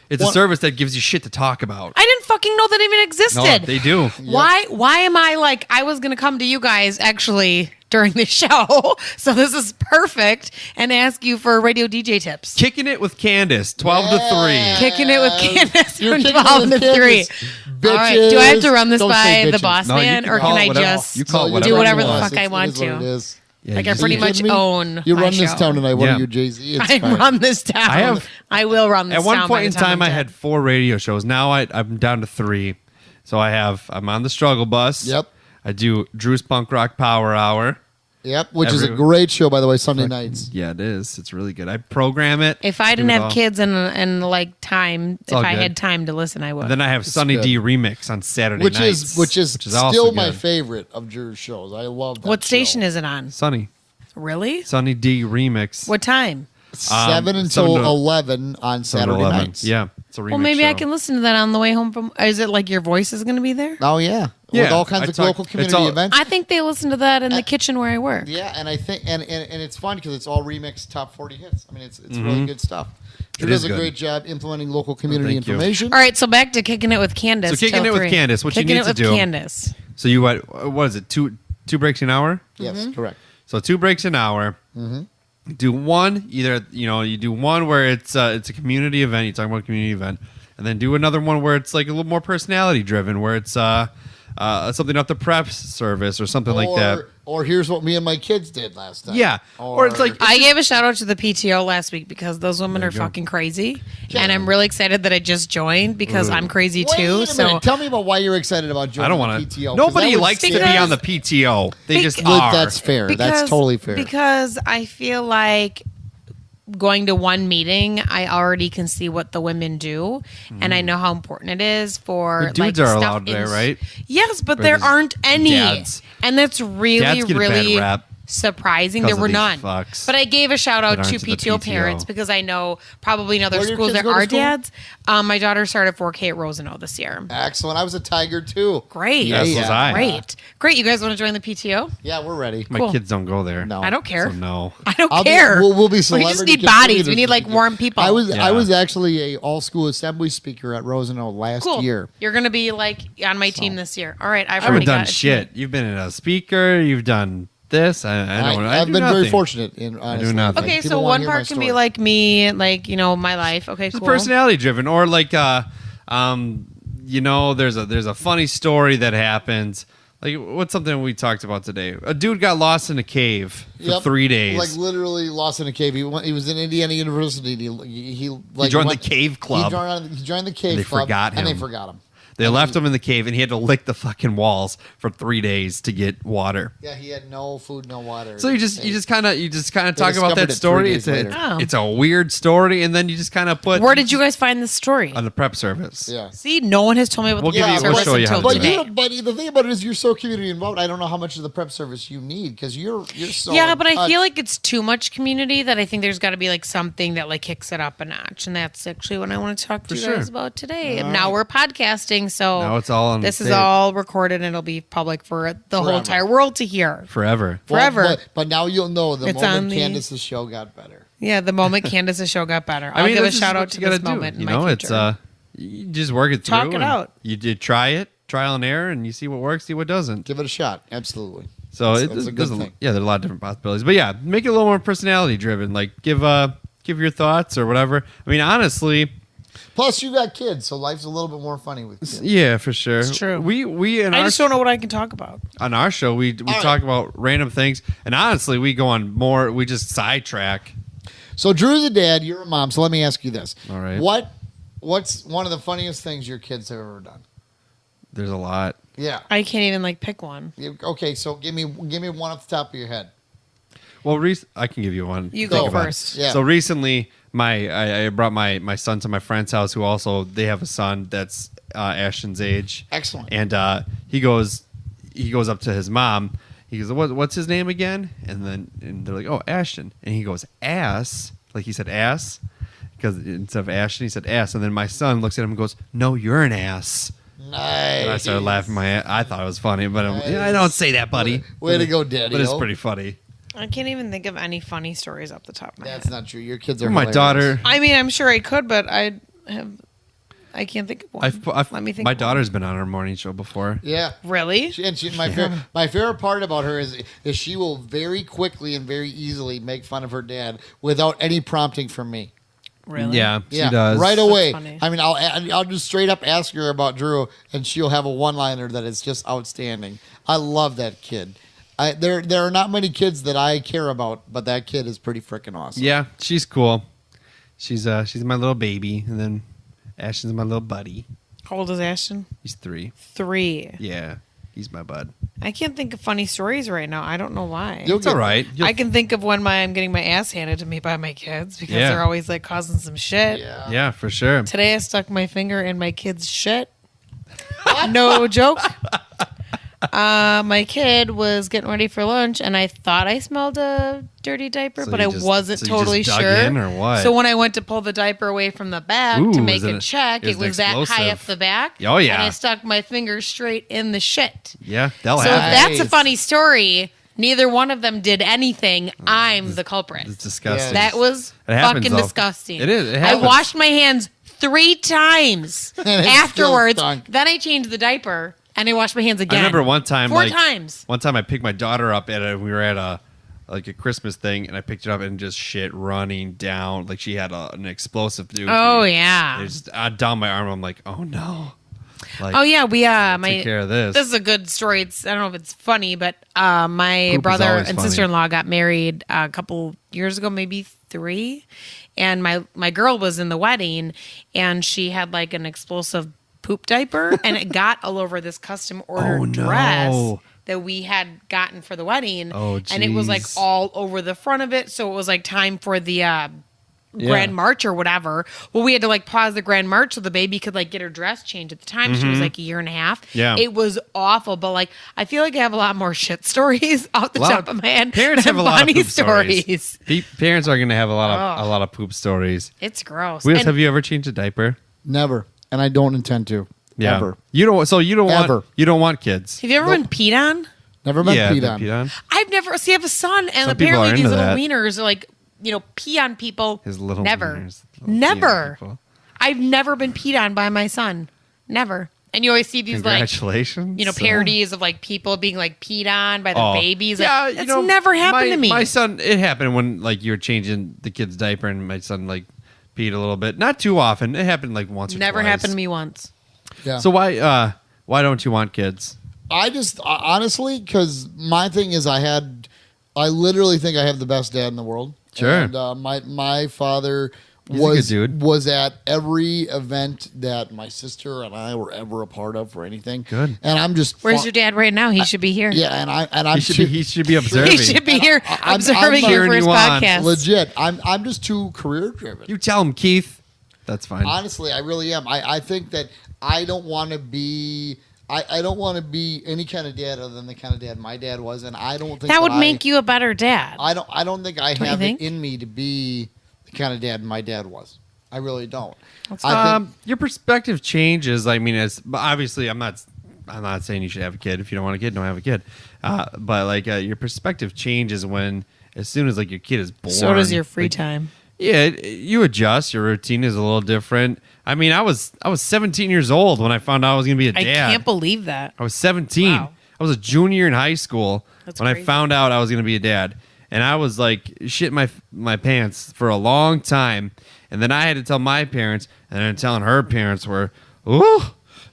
It's a service that gives you shit to talk about. I didn't fucking know that even No, existed. they do. Why am I like I was gonna come to you guys actually during the show, so this is perfect, and ask you for radio DJ tips. Kicking it with Candice, 12 to 3. Kicking it with Candice You're from kicking it 12 with to 3. Candice. All right. Do I have to run this Don't by say the bitches. boss No, you man, can or call can it I whatever- just you call it do whatever the you fuck I want It is what it to? is. Yeah, Like you I just- pretty You much kidding me? own You my run this show. town tonight. What Yeah. are you, Jay-Z? It's I fine. run this town. I will run this At one town by point the in time, I'm I dead. had 4 radio shows. Now I'm down to 3. So I'm on the struggle bus. Yep. I do Drew's Punk Rock Power Hour. Yep, which is a Every- great show, by the way, Sunday nights. Yeah, it is. It's really good. I program it. If I do didn't it have all. kids and like time, if all I good. had time to listen, I would. And then I have Sunny good. D Remix on Saturday Which nights. is also still my good. favorite of Drew's shows. I love that. What station show. is it on? Sunny. Really? Sunny D Remix. What time? 7 until 7 to 11 on 7 to Saturday 11. nights. Yeah. It's a remix Well, maybe I show. can listen to that on the way home from. Is it like your voice is going to be there? Oh yeah, Yeah, with all kinds I of talk- local it's community all- events. I think they listen to that in the kitchen where I work. Yeah, and I think and it's fun because it's all remixed top 40 hits. I mean, it's Mm-hmm. really good stuff. Drew is does a good. great job implementing local community thank you. information. All right, so back to kicking it with Candice. So kicking till it with 3. Candice, what you kicking need it to with do- Candice. So you what is it? Two breaks an hour? Yes, Mm-hmm. correct. So 2 breaks an hour. Do one either you do one where it's a community event. You talk about a community event, and then do another one where it's like a little more personality driven, where it's something off the prep service or something like that. Or here's what me and my kids did last night. Yeah, or it's like I gave a shout out to the PTO last week because those women are you go. fucking crazy, and I'm really excited that I just joined because I'm crazy Wait too. a So minute. Tell me about why you're excited about joining I don't want the to. PTO. 'cause Nobody that would likes to scare be me. on the PTO. They just Because- are. That's fair. That's totally fair. Because I feel like going to one meeting, I already can see what the women do, and I know how important it is for The dudes like, are stuff allowed there, right? Yes, but Or there just aren't any, dads. and that's really, Dads get a bad really rap surprising. 'cause There of were these none. fucks But I gave a shout out that to aren't to the PTO PTO. parents because I know probably in other Where do your schools kids there go to are school? dads. My daughter started 4K at Rosenau this year. Excellent. I was a Tiger too. Great. Yes, Yeah. was I. Great. Great. You guys want to join the PTO? Yeah, we're ready. My Cool. kids don't go there. No. I don't care. So no. I don't I'll be- care. we'll be We celebrity just need contributors bodies. We need like to the- warm people. I was Yeah. actually a all school assembly speaker at Rosenau last cool. year. You're gonna be like on my team this year. All right, I've I already haven't done got a shit. team. You've been a speaker. You've done this. I don't. I've do been very nothing. fortunate in honestly. nothing. Like, Okay, people so wanna one hear my part can be story. like me, like my life. Okay, It's cool. personality driven, or like there's a funny story that happens. Like what's something we talked about today? A dude got lost in a cave for Yep. 3 days. Like literally lost in a cave. He was in Indiana University. He joined went- the cave club. He joined the cave they club. forgot And they him. forgot him. They left him in the cave, and he had to lick the fucking walls for 3 days to get water. Yeah, he had no food, no water. So you just kind of talk about discovered that it 3 story. days It's a, later. Oh. it's a weird story, and then you just kind of put Where did you guys find this story? on the prep service. Yeah. See, no one has told me about We'll the give you- service we'll show you how until to do But it. today. the thing about it is you're so community involved. I don't know how much of the prep service you need because you're so Yeah, but I touched. feel like it's too much community that I think there's got to be like something that like kicks it up a notch, and that's actually what I want to talk to For you guys sure. about today. Now we're podcasting, so Now it's all on this is tape. all recorded and it'll be public for the whole Forever. entire world to hear. Forever. forever. But now you'll know the It's moment on the- Candice's show got better. Yeah, the moment Candice's show got better, I'll give a this is shout what out to you gotta this moment in You my know, future. it's you just work it through. Talk it and out. You did try it, trial and error, and you see what works, see what doesn't. Give it a shot. Absolutely. So That's a good doesn't. thing. Yeah, there are a lot of different possibilities, but yeah, make it a little more personality driven. Like give your thoughts or whatever. I mean, honestly, Plus, you got kids, so life's a little bit more funny with kids. yeah, for sure. It's true. We in I our just don't know what I can talk about. on our show we right. talk about random things, and honestly, we go on more. We just sidetrack. So Drew's a dad, you're a mom, so let me ask you this. All right. What's one of the funniest things your kids have ever done? There's a lot. Yeah. I can't even like pick one. Okay, so give me one off the top of your head. Well, I can give you one. You to think go about. first. Yeah. So recently, I brought my son to my friend's house, who also they have a son that's Ashton's age. Excellent. And he goes up to his mom. He goes, what's his name again? And they're like, oh, Ashton. And he goes, ass. Like he said ass. Because instead of Ashton, he said ass. And then my son looks at him and goes, no, you're an ass. Nice. And I started laughing I thought it was funny, but I don't say that, buddy. Way to go, Daddy. But it's pretty funny. I can't even think of any funny stories off the top of my head. That's not true. Your kids are My hilarious. daughter. I mean, I'm sure I could, but I can't think of one. Let me think. My of one. daughter's been on our morning show before. Yeah. Really? My favorite part about her is she will very quickly and very easily make fun of her dad without any prompting from me. Really? Yeah, she Yeah, does. right away. funny. I mean, I'll just straight up ask her about Drew, and she'll have a one-liner that is just outstanding. I love that kid. There are not many kids that I care about, but that kid is pretty freaking awesome. Yeah, she's cool. She's my little baby, and then Ashton's my little buddy. How old is Ashton? He's 3. 3. Yeah, he's my bud. I can't think of funny stories right now. I don't know why. You'll It's all right. I can think of when I'm getting my ass handed to me by my kids because Yeah. they're always like causing some shit. Yeah. Yeah, for sure. Today I stuck my finger in my kid's shit. No joke. My kid was getting ready for lunch, and I thought I smelled a dirty diaper, So but you I just- wasn't so you totally just dug sure. in or what? So when I went to pull the diaper away from the back Ooh, to make is a it- check, is it it was that high explosive? up the back. Oh, yeah. And I stuck my finger straight in the shit. Yeah, that'll So if happen. that's a Nice. funny story, neither one of them did anything. I'm the culprit. It's disgusting. That was It happens, fucking though. disgusting. It is. It I happens. washed my hands 3 times And it still afterwards. stunk. Then I changed the diaper and I washed my hands I again. remember one time, 4 times. One time I picked my daughter up we were at a Christmas thing, and I picked it up and just shit running down. Like she had an explosive dude. Oh yeah. It just down my arm. I'm like, oh no. Like, Oh yeah, we take care of this. This is a good story. I don't know if it's funny, but my Poop is brother always and funny. sister-in-law got married a couple years ago, maybe 3, and my girl was in the wedding, and she had like an explosive poop diaper, and it got all over this custom ordered Oh, no. dress that we had gotten for the wedding, Oh, and it was like jeez. all over the front of it, so it was like time for the Grand March or whatever. Well, we had to like pause the Grand March so the baby could like get her dress changed. At the time, she was like a year and a half. Yeah. It was awful, but like I feel like I have a lot more shit stories off the top of my head. Parents than have a lot of funny poop stories. Parents are going to have a lot of poop stories. It's gross. Wheels, And have you ever changed a diaper? Never. And I don't intend to. Yeah. Ever. You don't. So you don't Ever. want. You don't want kids. have you ever been peed on? Never been Yeah, peed been on. peed on. I've never. See, I have a son, and Some people apparently are these into little that. wieners are like pee on people. His little never, wieners, little never. people. I've never been peed on by my son. Never. And you always see these like Congratulations. parodies of like people being like peed on by their babies. Like, Yeah, that's never happened to me. My son, it happened when like you were changing the kid's diaper, and my son like peed a little bit. Not too often. It happened like once or Never twice. happened to me once. Yeah. So why don't you want kids? I just honestly, because my thing is, I literally think I have the best dad in the world. Sure. And my father He's a good dude. was at every event that my sister and I were ever a part of or anything. Good. And I'm just Where's your dad right now? He should be here. Yeah, and I'm He should be observing. He should be here I'm observing you cheering for his you on. podcast. legit. I'm just too career driven. You tell him, Keith. That's fine. Honestly, I really am. I think that I don't want to be. I don't want to be any kind of dad other than the kind of dad my dad was, and I don't think That would make you a better dad. I don't think I Don't you have think? it in me to be the kind of dad my dad was. I really don't. I think Your perspective changes. I mean, obviously, I'm not saying you should have a kid. If you don't want a kid, don't have a kid. But like your perspective changes as soon as like your kid is born. So does your free Like, time. Yeah, you adjust. Your routine is a little different. I mean, I was 17 years old when I found out I was going to be a I dad. can't believe that. I was 17. Wow. I was a junior in high school That's when I crazy. found out I was going to be a dad. And I was like shitting my pants for a long time. And then I had to tell my parents, and then telling her parents were, ooh,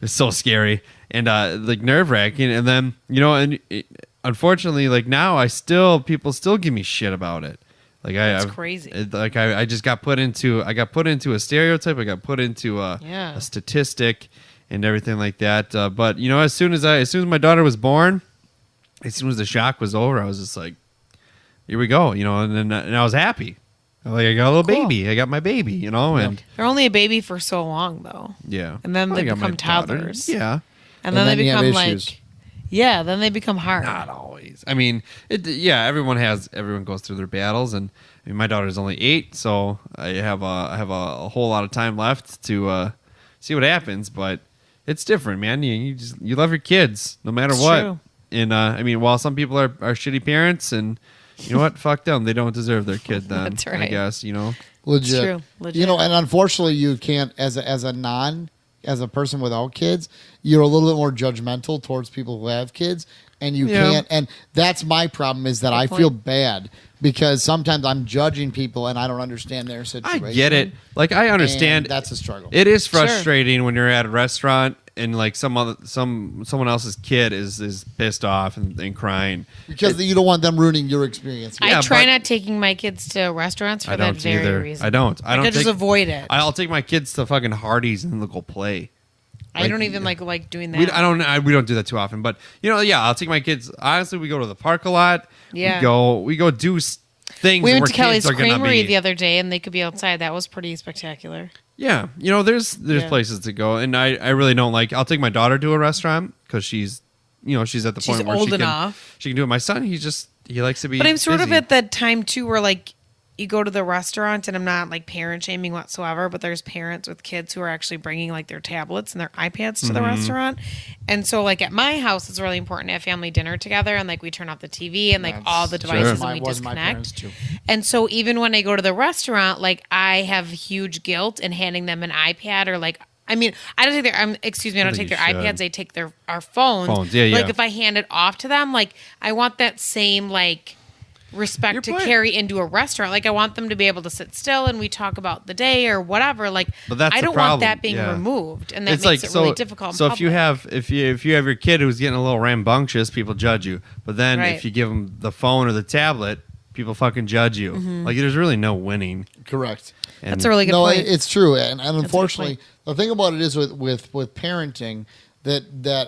it's so scary and like nerve wracking. And then, unfortunately, like now people still give me shit about it. Like That's crazy. I just got put into a stereotype. I got put into a statistic and everything like that. But as soon as my daughter was born, as soon as the shock was over, I was just like, here we go. And I was happy. Like I got a little Cool. baby. I got my baby, you know, and They're only a baby for so long, though. yeah. And then they I got my become daughter. toddlers. Yeah. And then they you have become issues. like, yeah, then they become hard. Not always. I mean, everyone goes through their battles, and I mean, my daughter's only 8, so I have a whole lot of time left to see what happens. But it's different, man. You love your kids no matter It's what. true. And I mean, while some people are shitty parents, and you know what, fuck them, they don't deserve their kid. Then That's right. I guess Legit. True. Legit. You know, and unfortunately, you can't as a person without kids, you're a little bit more judgmental towards people who have kids, and you Yeah. can't. And that's my problem is that I point. feel bad because sometimes I'm judging people and I don't understand their I situation. get it. Like I understand. And that's a struggle. It is Sure. frustrating when you're at a restaurant and like someone else's kid is pissed off and crying. because you don't want them ruining your experience. Yeah, I try but- not taking my kids to restaurants for I that don't very either. reason. I don't I just avoid it. I'll take my kids to fucking Hardee's and they'll go play. I don't even like doing that. We don't do that too often, but I'll take my kids. Honestly, we go to the park a lot. Yeah. we go do things. We where went to Kelly's kids are gonna Creamery be. the other day, and they could be outside. That was pretty spectacular. Yeah, there's Yeah. places to go, and I really don't like. I'll take my daughter to a restaurant because she's at the She's point where old she enough. can do it. My son, he likes to be. But I'm sort of busy. at that time too, where like you go to the restaurant, and I'm not like parent shaming whatsoever, but there's parents with kids who are actually bringing like their tablets and their iPads to the restaurant, and so like at my house, it's really important to have family dinner together, and like we turn off the TV and like all the devices and we Was my parents disconnect. too. And so even when I go to the restaurant, like I have huge guilt in handing them an iPad or like. I mean, I don't take their. I don't take think their you should. iPads. I take our phones. Phones, yeah, Like yeah. if I hand it off to them, like I want that same like respect Your to point. carry into a restaurant. Like I want them to be able to sit still and we talk about the day or whatever. Like But that's I the don't want problem, that being yeah. removed, and that It's makes like it really difficult. In So if you public. have your kid who's getting a little rambunctious, people judge you. But then Right. if you give them the phone or the tablet, people fucking judge you. Like there's really no winning. Correct. And that's a really good No, point. it's true, and a good unfortunately, point. the thing about it is with parenting that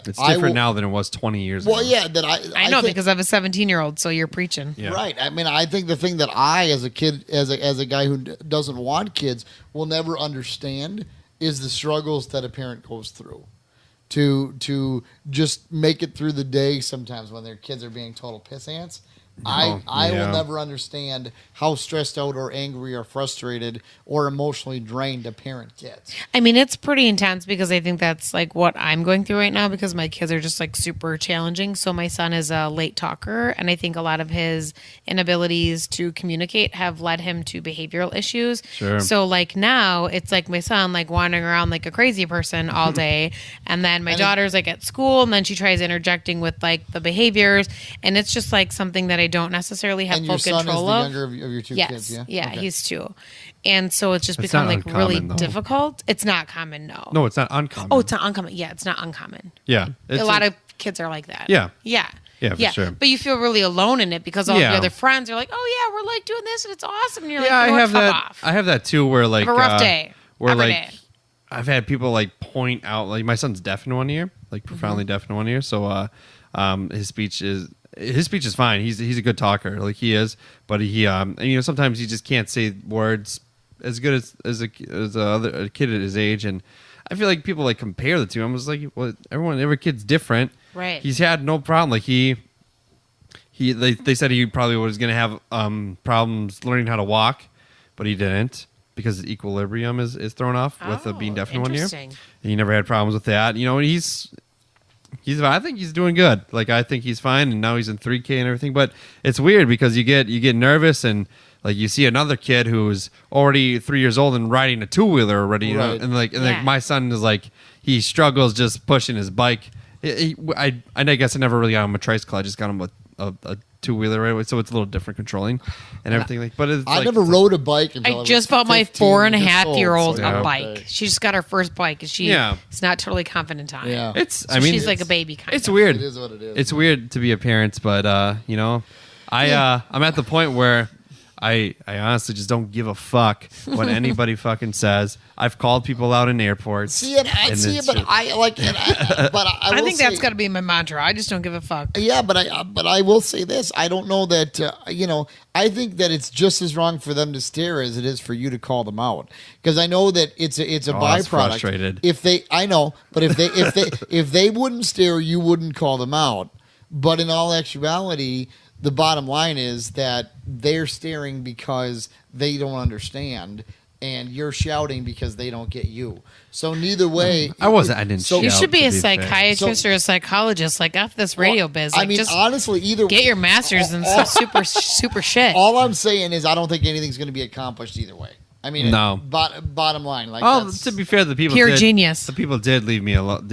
it's I different will- now than it was 20 years Well, ago. yeah, that I know think- because I have a 17-year-old, so you're preaching. Yeah. Right. I mean, I think the thing that I, as a kid, as a guy who doesn't want kids, will never understand is the struggles that a parent goes through to just make it through the day. Sometimes when their kids are being total piss ants, I yeah. will never understand how stressed out or angry or frustrated or emotionally drained a parent gets. I mean, it's pretty intense because I think that's like what I'm going through right now because my kids are just like super challenging. So my son is a late talker, and I think a lot of his inabilities to communicate have led him to behavioral issues. Sure. So like now it's like my son like wandering around like a crazy person all day, and then my daughter's like at school, and then she tries interjecting with like the behaviors, and it's just like something that I don't necessarily have And full your son is the control of. younger of your two Yes. kids, yeah? Yeah, Okay. he's 2. And so it's just It's become not like really uncommon, though. difficult. It's not common, no. No, it's not uncommon. Oh, it's not uncommon. Yeah, it's not uncommon. yeah. A lot of kids are like that. Yeah. Yeah. Yeah, for sure. But you feel really alone in it because all Yeah. the other friends are like, "Oh yeah, we're like doing this and it's awesome." And you're Yeah, like, I "You know what? have Fuck that. off." I have that too, where like Have a rough day. where Every like day. I've had people like point out like my son's deaf in one ear, like profoundly deaf in one ear. So his speech is fine. He's a good talker, like he is. But he and, sometimes he just can't say words as good as a kid at his age. And I feel like people like compare the two. I'm just like, well, every kid's different. Right. He's had no problem. Like they said he probably was going to have problems learning how to walk, but he didn't because his equilibrium is thrown off with being deaf in one ear. Interesting. And he never had problems with that. And he's I think he's doing good. Like I think he's fine, and now he's in 3K and everything. But it's weird because you get nervous and like you see another kid who's already 3 years old and riding a 2-wheeler already, you know, Right. and like Yeah. my son is like he struggles just pushing his bike. I guess I never really got him a tricycle. I just got him a 2-wheeler right away, so it's a little different controlling and everything. Like, but it's I like, never rode a bike until I was just bought my 15 4.5-year-old years Yeah. a old, bike. okay. She just got her first bike, and she Yeah. is not totally confident on Yeah. it. It's. So I mean, she's like a baby kind It's of. weird. It is what it is. It's weird to be a parent, but I'm at the point where I honestly just don't give a fuck what anybody fucking says. I've called people out in airports. See it, I see it, but I like it. I think that's got to be my mantra. I just don't give a fuck. Yeah, but I will say this. I don't know that I think that it's just as wrong for them to stare as it is for you to call them out, because I know that it's a byproduct. Frustrated. If they if they wouldn't stare, you wouldn't call them out. But in all actuality, the bottom line is that they're staring because they don't understand, and you're shouting because they don't get you. So neither way, I didn't. So shout, You should be to a psychiatrist or a psychologist. Like, F this radio biz. Like, I mean, just honestly, either get your master's in some super shit. all I'm saying is I don't think anything's going to be accomplished either way. I mean, No. Bottom line, like, Oh, to be fair, the people Pure did, genius. The people did leave me alone.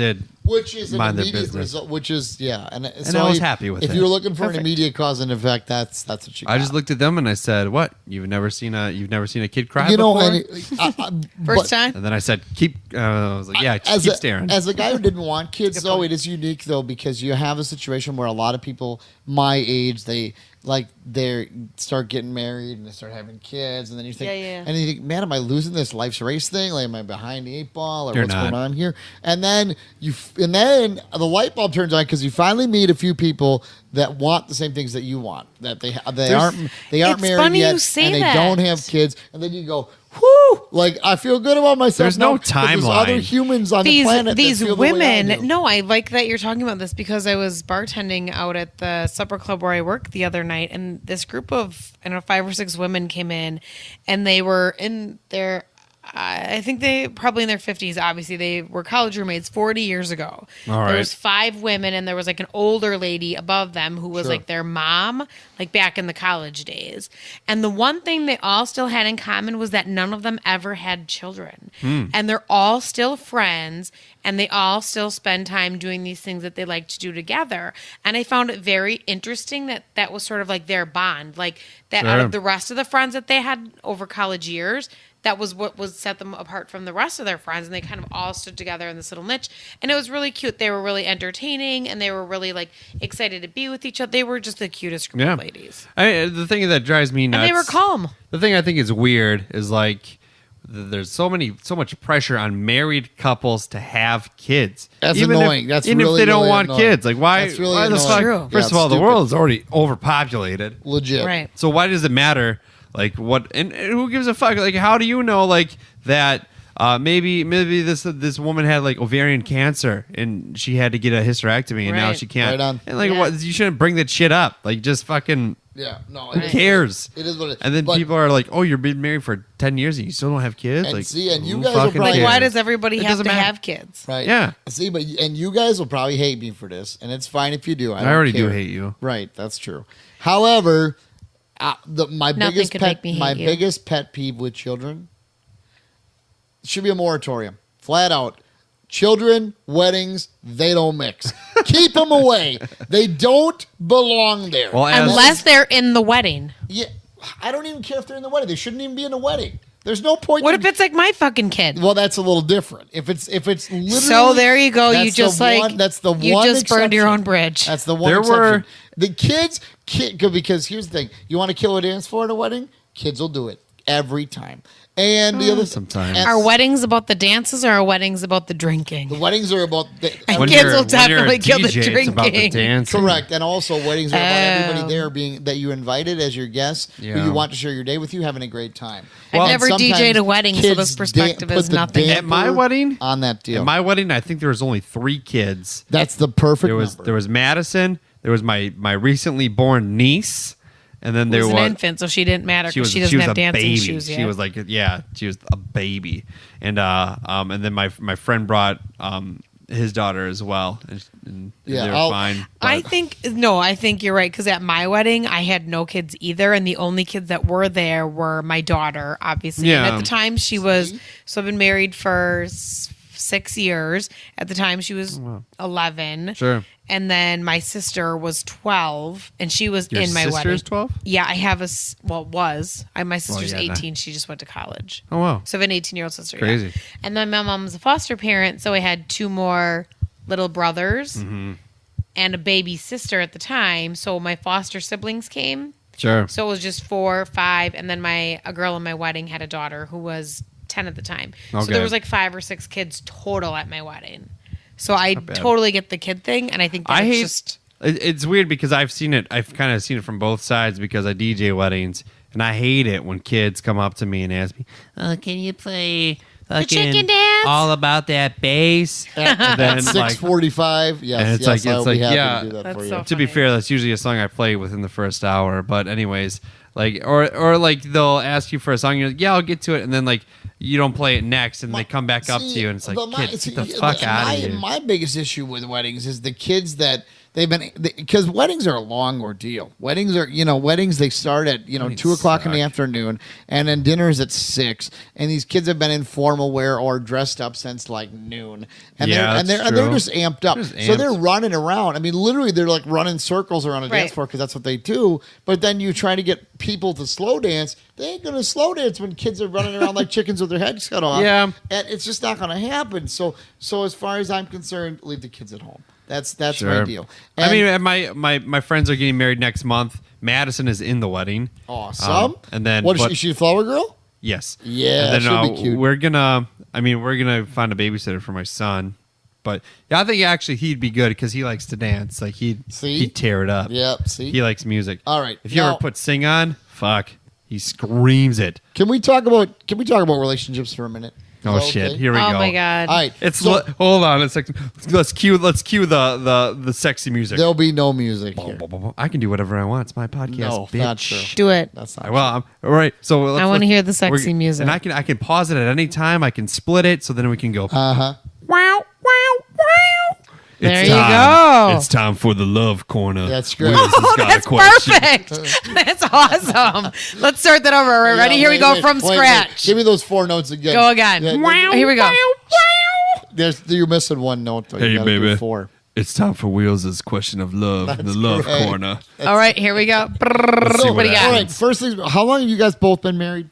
which is an mind their immediate business. result. Which is and I was happy with if it. you're looking for Perfect. an immediate cause and effect, that's what you got. I just looked at them and I said, "What? You've never seen a kid cry you know, before?" First time? And then I said, "Keep." I was like, "Yeah, keep staring." As a guy who didn't want kids, Good though, point. it is unique though, because you have a situation where a lot of people my age, they start getting married and they start having kids, and then you think, Yeah. and you think, man, am I losing this life's race thing? Like, am I behind the 8 ball, or You're what's not. going on here? And then the light bulb turns on because you finally meet a few people that want the same things that you want. That they aren't It's married funny yet, you say and they that. don't have kids, and then you go, whoo! Like, I feel good about myself. There's no now 'cause there's other timeline. humans on the planet. These that feel the way I women. do. No, I like that you're talking about this because I was bartending out at the supper club where I work the other night, and this group of 5 or 6 women came in, and they were in their. I think they probably in their 50s. Obviously, they were college roommates 40 years ago. All right. There was 5 women, and there was like an older lady above them who was Sure. like their mom, like back in the college days. And the one thing they all still had in common was that none of them ever had children. And they're all still friends, and they all still spend time doing these things that they like to do together. And I found it very interesting that that was sort of like their bond, like that out Sure. of the rest of the friends that they had over college years. That was what was set them apart from the rest of their friends, and they kind of all stood together in this little niche, and it was really cute. They were really entertaining, and they were really like excited to be with each other. They were just the cutest group of ladies, The thing that drives me nuts. and they were calm. The thing I think is weird is like there's so much pressure on married couples to have kids. That's even annoying. If, That's even really, if they don't really want annoying. kids. Like why? That's really why the annoying. fuck? True. First Yeah, of all, the stupid. world is already overpopulated. Legit. Right. So why does it matter? Like what? And who gives a fuck? Like how do you know like that? Maybe this woman had like ovarian cancer and she had to get a hysterectomy and now Right. she can't. Right on. And like Yeah. what? You shouldn't bring that shit up. Like just fucking. Yeah. No. Who cares? It is what it is. And then But- people are like, "Oh, you've been married for 10 years and you still don't have kids." And Like, see, and you who guys will fucking probably- Like, why cares? does everybody It have doesn't to matter. have kids? Right. Yeah. See, and you guys will probably hate me for this, and it's fine if you do. I I already do care. hate you. Right. That's true. However, my Nothing biggest could pet, make me hate my you. biggest pet peeve with children should be a moratorium, flat out. Children, weddings, they don't mix. Keep them away. They don't belong there. Well, as- Unless they're in the wedding. Yeah, I don't even care if they're in the wedding. They shouldn't even be in a wedding. There's no point. What if it's like my fucking kid? Well, that's a little different. If it's literally. So there you go. You that's just the like one, that's the you one. just burned your exception. own bridge. That's the one. There were- exception. The kids, because here's the thing: you want to kill a dance floor at a wedding? Kids will do it every time. And the other sometimes. and Are weddings about the dances or are weddings about the the drinking? weddings are about And When kids you're- will when you're a definitely kill the DJ, it's about the drinking. dancing. correct, and also weddings are about everybody Oh. there being that you invited as your guests, who Yeah. you want to share your day with you, having a great time. I've Well, never And sometimes DJ'd a wedding, so kids this perspective is put the nothing. At my damper wedding? on that deal. At my wedding, I think there was only 3 kids. That's the perfect. There number. was Madison. There was my recently born niece, and then She there was was an infant, so she didn't matter she because was she doesn't have a dancing baby. shoes yet. She was like she was a baby, and then my friend brought his daughter as well, and Yeah, they were I'll- fine. I but- think you're right because at my wedding I had no kids either, and the only kids that were there were my daughter, obviously. And Yeah. at the time she was so I've been married for 6 years. At the time she was 11. Sure. And then my sister was 12, and she was Your in my sister wedding. is 12? Yeah, I have my sister's yeah, 18. She just went to college. Oh wow. So I have an 18-year-old sister. yeah. Crazy. And then my mom's a foster parent, so I had 2 more little brothers Mm-hmm. and a baby sister at the time. So my foster siblings came, Sure. So it was just 4, 5, and then a girl in my wedding had a daughter who was 10 at the time. So Okay. there was like 5 or 6 kids total at my wedding. So I bad. totally get the kid thing, and I think that's just It's weird because I've kind of seen it from both sides because I DJ weddings, and I hate it when kids come up to me and ask me, "Oh, can you play fucking chicken dance? All About That Bass?" At then, 6:45. Yes, and it's yes, like- I'll it's be like, happy yeah. to do that That's for you. so To be funny. fair, that's usually a song I play within the first hour. But anyways, like or like they'll ask you for a song, you're like, "Yeah, I'll get to it," and then like you don't play it next, and they come back up to you, and it's like, "Kid, get the fuck out of here." My biggest issue with weddings is the kids that because weddings are a long ordeal. Weddings they start at 2:00 in the afternoon, and then dinner's at 6. And these kids have been in formal wear or dressed up since like noon, and Yeah, they're true. just amped up. They're just So amped. they're running around. I mean, literally, they're like running circles around a dance Right. floor because that's what they do. But then you try to get people to slow dance. They ain't gonna slow dance when kids are running around like chickens with their heads cut off. Yeah. And it's just not going to happen. So as far as I'm concerned, leave the kids at home. That's Sure. my deal. I mean, my friends are getting married next month. Madison is in the wedding. awesome. And then what but- is she a flower girl? Yes. Yeah, And then she'll be cute. we're gonna find a babysitter for my son. But yeah, I think actually he'd be good because he likes to dance. Like he'd tear it up. Yep. See. He likes music. All right. If you Now- ever put Sing on, fuck, he screams it. Can we talk about relationships for a minute? Oh Is that shit! okay? Here we go. oh my god. All right. It's so hold on. It's like let's cue the sexy music. there'll be no music here. I can do whatever I want. It's my podcast. No, bitch. not true. Do it. That's not. Well, all right. So I wanna hear the sexy we're- music. and I can pause it at any time. I can split it, so then we can go. Uh huh. Wow, wow, wow. There It's you time. go. It's time for the love corner. That's great. Wheels has Oh, got a that's question. perfect. That's awesome. Let's start that over. Are we ready? Here we go from scratch. Give me those 4 notes again. Go again. Yeah, Wow, here we go. you're missing one note though. Hey, You gotta do baby. 4. It's time for Wheels' question of love. the love great. corner. All right, here we go. see What what do you got? All right. First things. How long have you guys both been married?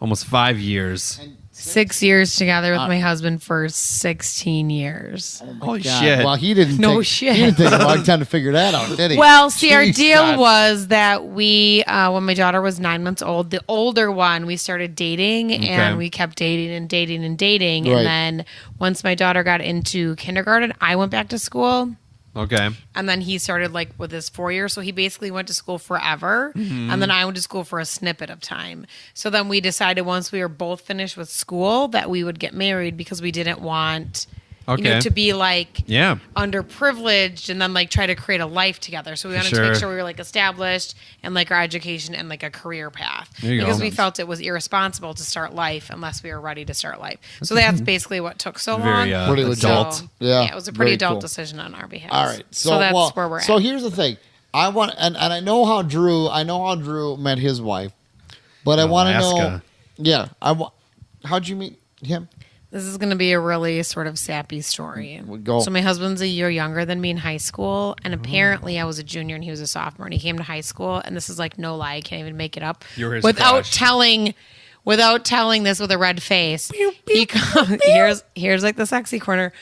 Almost 5 years. 6 years together with my husband for 16 years. Holy God. shit. Well, he didn't. No take, shit. He didn't take a long time to figure that out, did he? Well, see, our Jesus. deal was that we, when my daughter was 9 months old, the older one, we started dating and we kept dating and dating and dating. Right. And then once my daughter got into kindergarten, I went back to school. Okay. And then he started like with his 4 years. So he basically went to school forever. And then I went to school for a snippet of time. So then we decided once we were both finished with school that we would get married because we didn't want Okay. to be like Yeah. underprivileged and then like try to create a life together. So we wanted to Sure. make sure we were like established and like our education and like a career path. There you Because go. we felt it was irresponsible to start life unless we were ready to start life. So that's basically what took so Very long. Pretty adult. So, Yeah, it was a pretty very adult cool. decision on our behalf. All right. So that's well, where we're at. So here's the thing. I want and I know how Drew met his wife, but I want to know. Alaska. Yeah. How'd you meet him? This is going to be a really sort of sappy story. Go. So my husband's a year younger than me in high school, and Oh. apparently I was a junior and he was a sophomore. And he came to high school, and this is like no lie, I can't even make it up. You were his without crush. telling this with a red face. Here's like the sexy corner.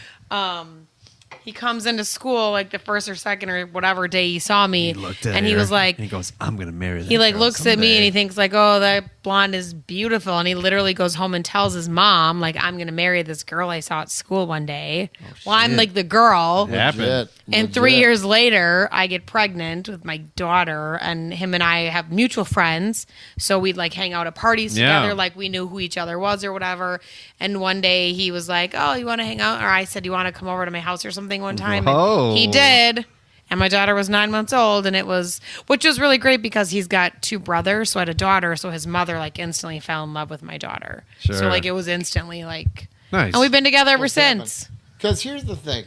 He comes into school like the first or second or whatever day he saw me, He looked at and he her, was like, and he goes, "I'm gonna marry that." he like girl looks at me and he someday." thinks like, oh, that blonde is beautiful. And he literally goes home and tells his mom, like, I'm going to marry this girl I saw at school one day. Well, I'm shit. like the girl. It happened. Legit. And 3 years later, I get pregnant with my daughter, and him and I have mutual friends. So we'd like hang out at parties Yeah. together, like we knew who each other was or whatever. And one day he was like, oh, you want to hang out? Or I said, you want to come over to my house or something one time? Whoa. And he did. And my daughter was 9 months old, and which was really great because he's got 2 brothers, so I had a daughter, so his mother like instantly fell in love with my daughter. Sure. So like it was instantly like, Nice. and we've been together ever What's happened? since. Because here's the thing.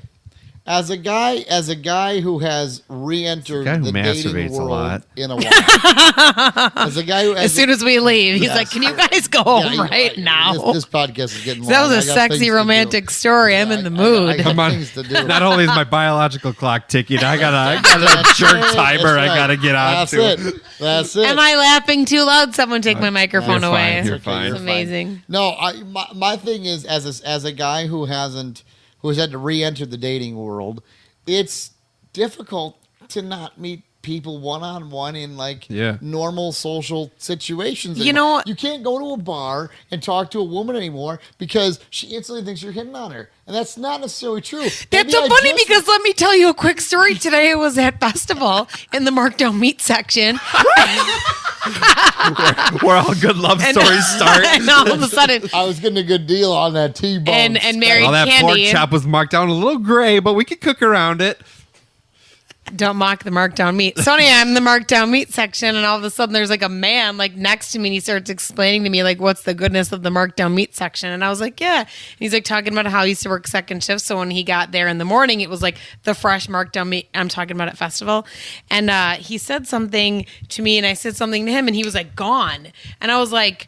As a guy who has re-entered As a guy who the dating masturbates a world lot. in a while, as a guy who As soon as we leave, he's Yes. like, "Can you guys go home right now?" This podcast is getting long. That was I a got things sexy to romantic do. story. I'm in the I mood. got Come on. things to do. Not only is my biological clock ticking, I got a That's jerk right, timer that's I got to right. get on That's to. it. That's it. Am I laughing too loud? Someone take my microphone You're away. fine. You're Okay, fine. you're It's amazing. No, my thing is as a guy who has had to re-enter the dating world, it's difficult to not meet people one-on-one in like Yeah. normal social situations. You know, you can't go to a bar and talk to a woman anymore because she instantly thinks you're hitting on her, and that's not necessarily true. That's Maybe so I funny just- because let me tell you a quick story. Today I was at festival in the markdown meat section. Where all good love stories start. And all of a sudden, I was getting a good deal on that T-bone. and Mary All that pork Candy. chop was marked down a little gray, but we could cook around it. Don't mock the markdown meat. So anyway, I'm in the markdown meat section, and all of a sudden there's like a man like next to me, and he starts explaining to me like what's the goodness of the markdown meat section, and I was like, yeah. And he's like talking about how he used to work second shift, so when he got there in the morning, it was like the fresh markdown meat. I'm talking about at festival, and he said something to me, and I said something to him, and he was like gone, and I was like,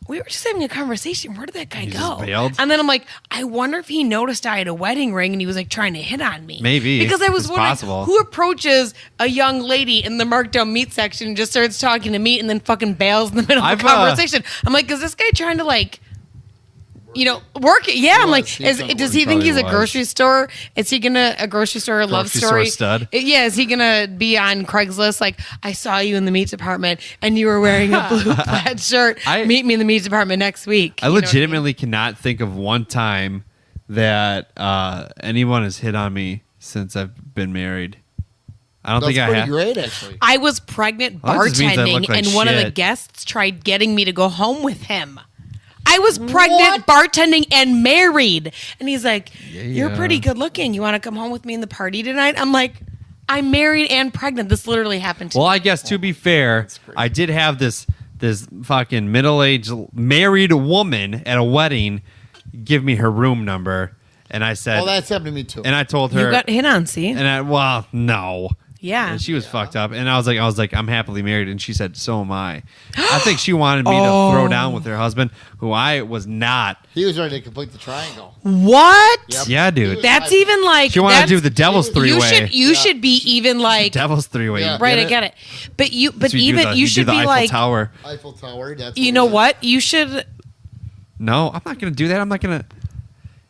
we were just having a conversation. Where did that guy He go? just bailed? And then I'm like, I wonder if he noticed I had a wedding ring and he was like trying to hit on me. Maybe. Because I was It's wondering possible. who approaches a young lady in the markdown meat section and just starts talking to meat and then fucking bails in the middle of I've, a conversation. I'm like, is this guy trying to like, work it? Yeah, I'm like, does he think he's a probably was. grocery store? Is he gonna a grocery store love Grocery store story? stud. Yeah, is he gonna be on Craigslist? Like, I saw you in the meat department and you were wearing a blue plaid shirt. Meet me in the meat department next week. I You know what legitimately cannot think of one time that anyone has hit on me since I've been married. I don't That's think I pretty have. great, actually. I was pregnant Well, that just means I bartending, look like and one of the shit. guests tried getting me to go home with him. I was pregnant, bartending, and married. And he's like, you're Yeah. pretty good looking. You want to come home with me in the party tonight? I'm like, I'm married and pregnant. This literally happened to Well, me. I guess to be fair, I did have this fucking middle-aged married woman at a wedding give me her room number, and I said, Oh, that's happened to me too. and I told her, You got hit on, see? no. Yeah. And she was fucked up, and I was like, I'm happily married, and she said, so am I. I think she wanted me to throw down with her husband, who I was not. He was ready to complete the triangle. What? Yep. Yeah, dude. That's even like She wanted to that's- do the devil's three-way. You should be even like Devil's three-way. Yeah. You right. get I it? get it. But you So you do the- you should do the be Eiffel like Tower. Eiffel Tower. That's you know what? You should. No, I'm not gonna do that. I'm not gonna.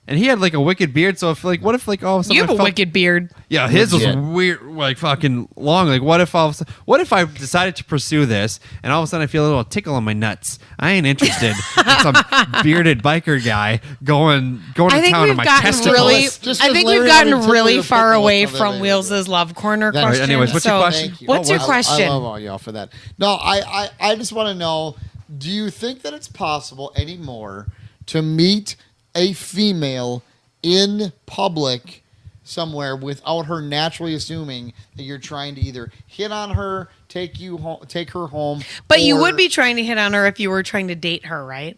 And he had like a wicked beard, so if like, what if like all of a sudden You I have a felt- wicked beard. Yeah, his was Legit. weird, like fucking long. Like, what if what if I decided to pursue this, and all of a sudden I feel a little tickle on my nuts? I ain't interested in some bearded biker guy going to I think town on we've my gotten testicles. really. Just I as think Larry we've gotten already took really me to far pickle away something from later. Wheels' love corner That- question. anyways, what's your So, question? Thank you. What's your I question? love all y'all for that. No, I just want to know, do you think that it's possible anymore to meet a female in public somewhere without her naturally assuming that you're trying to either hit on her, take her home? But you or- would be trying to hit on her if you were trying to date her, right?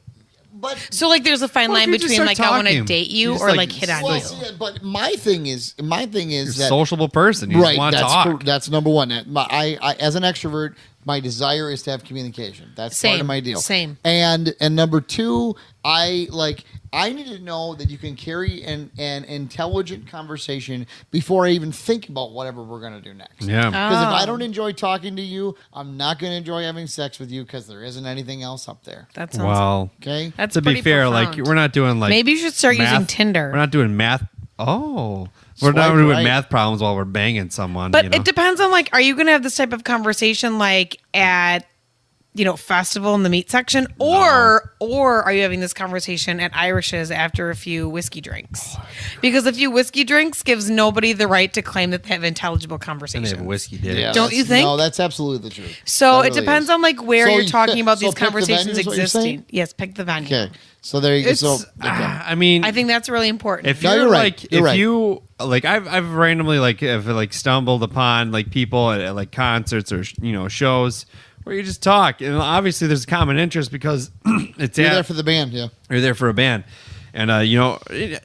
But So like, there's a fine Well, if line you just between start like I want to talking, date you you just, or like, like hit on well, you. see, but my thing is You're a that sociable person. You just want to talk. That's number one. I as an extrovert, my desire is to have communication. That's part Same, of my deal. same. And number two, I need to know that you can carry an intelligent conversation before I even think about whatever we're gonna do next. Yeah. Because if I Oh. don't enjoy talking to you, I'm not gonna enjoy having sex with you because there isn't anything else up there. That sounds. Well, Okay. That's to be pretty fair, profound. like we're not doing like Maybe you should start using math- Tinder. We're not doing math. Oh, we're Swipe not doing right. math problems while we're banging someone. But you know? it depends on like, are you going to have this type of conversation like at, festival in the meat section, or are you having this conversation at Irish's after a few whiskey drinks? Because a few whiskey drinks gives nobody the right to claim that they have intelligible And they conversations. have whiskey, did Yeah, it? Don't you that's- think? No, that's absolutely the truth. So That it really depends is. on like where So you're you talking pick- about so these pick the conversations venue is what you're existing. saying? Yes, pick the venue. Okay. So there you go. It's, So okay. I mean, I think that's really important. if No, you're you're right. like, You're if right. you like, I've randomly have stumbled upon like people at like concerts or shows where you just talk, and obviously there's a common interest because it's You're there for the band, yeah. you're there for a band, and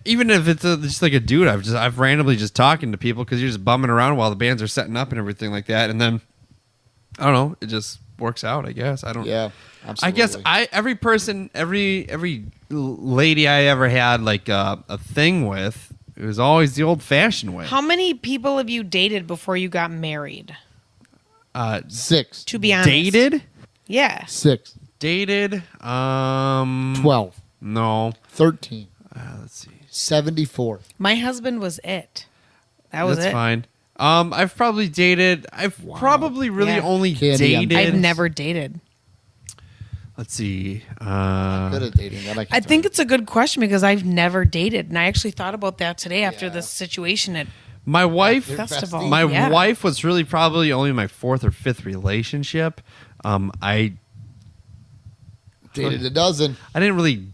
even if it's just like a dude, I've randomly just talking to people because you're just bumming around while the bands are setting up and everything like that, and then I don't know, it just works out. I guess I don't. Yeah, I absolutely. guess every lady I ever had like a thing with, it was always the old fashioned way. How many people have you dated before you got married? 6. To be honest, Dated? Yeah. 6. Dated? 12. No. 13. Let's see. 74. My husband was it. That was That's it. fine. I've probably dated. I've probably really Yeah. only Candy, dated. I've never dated. Let's see. Good at dating. That I think it's a good question because I've never dated, and I actually thought about that today after Yeah. this situation at My wife. festival. besties. My Yeah. wife was really probably only my 4th or 5th relationship. I dated a dozen. didn't really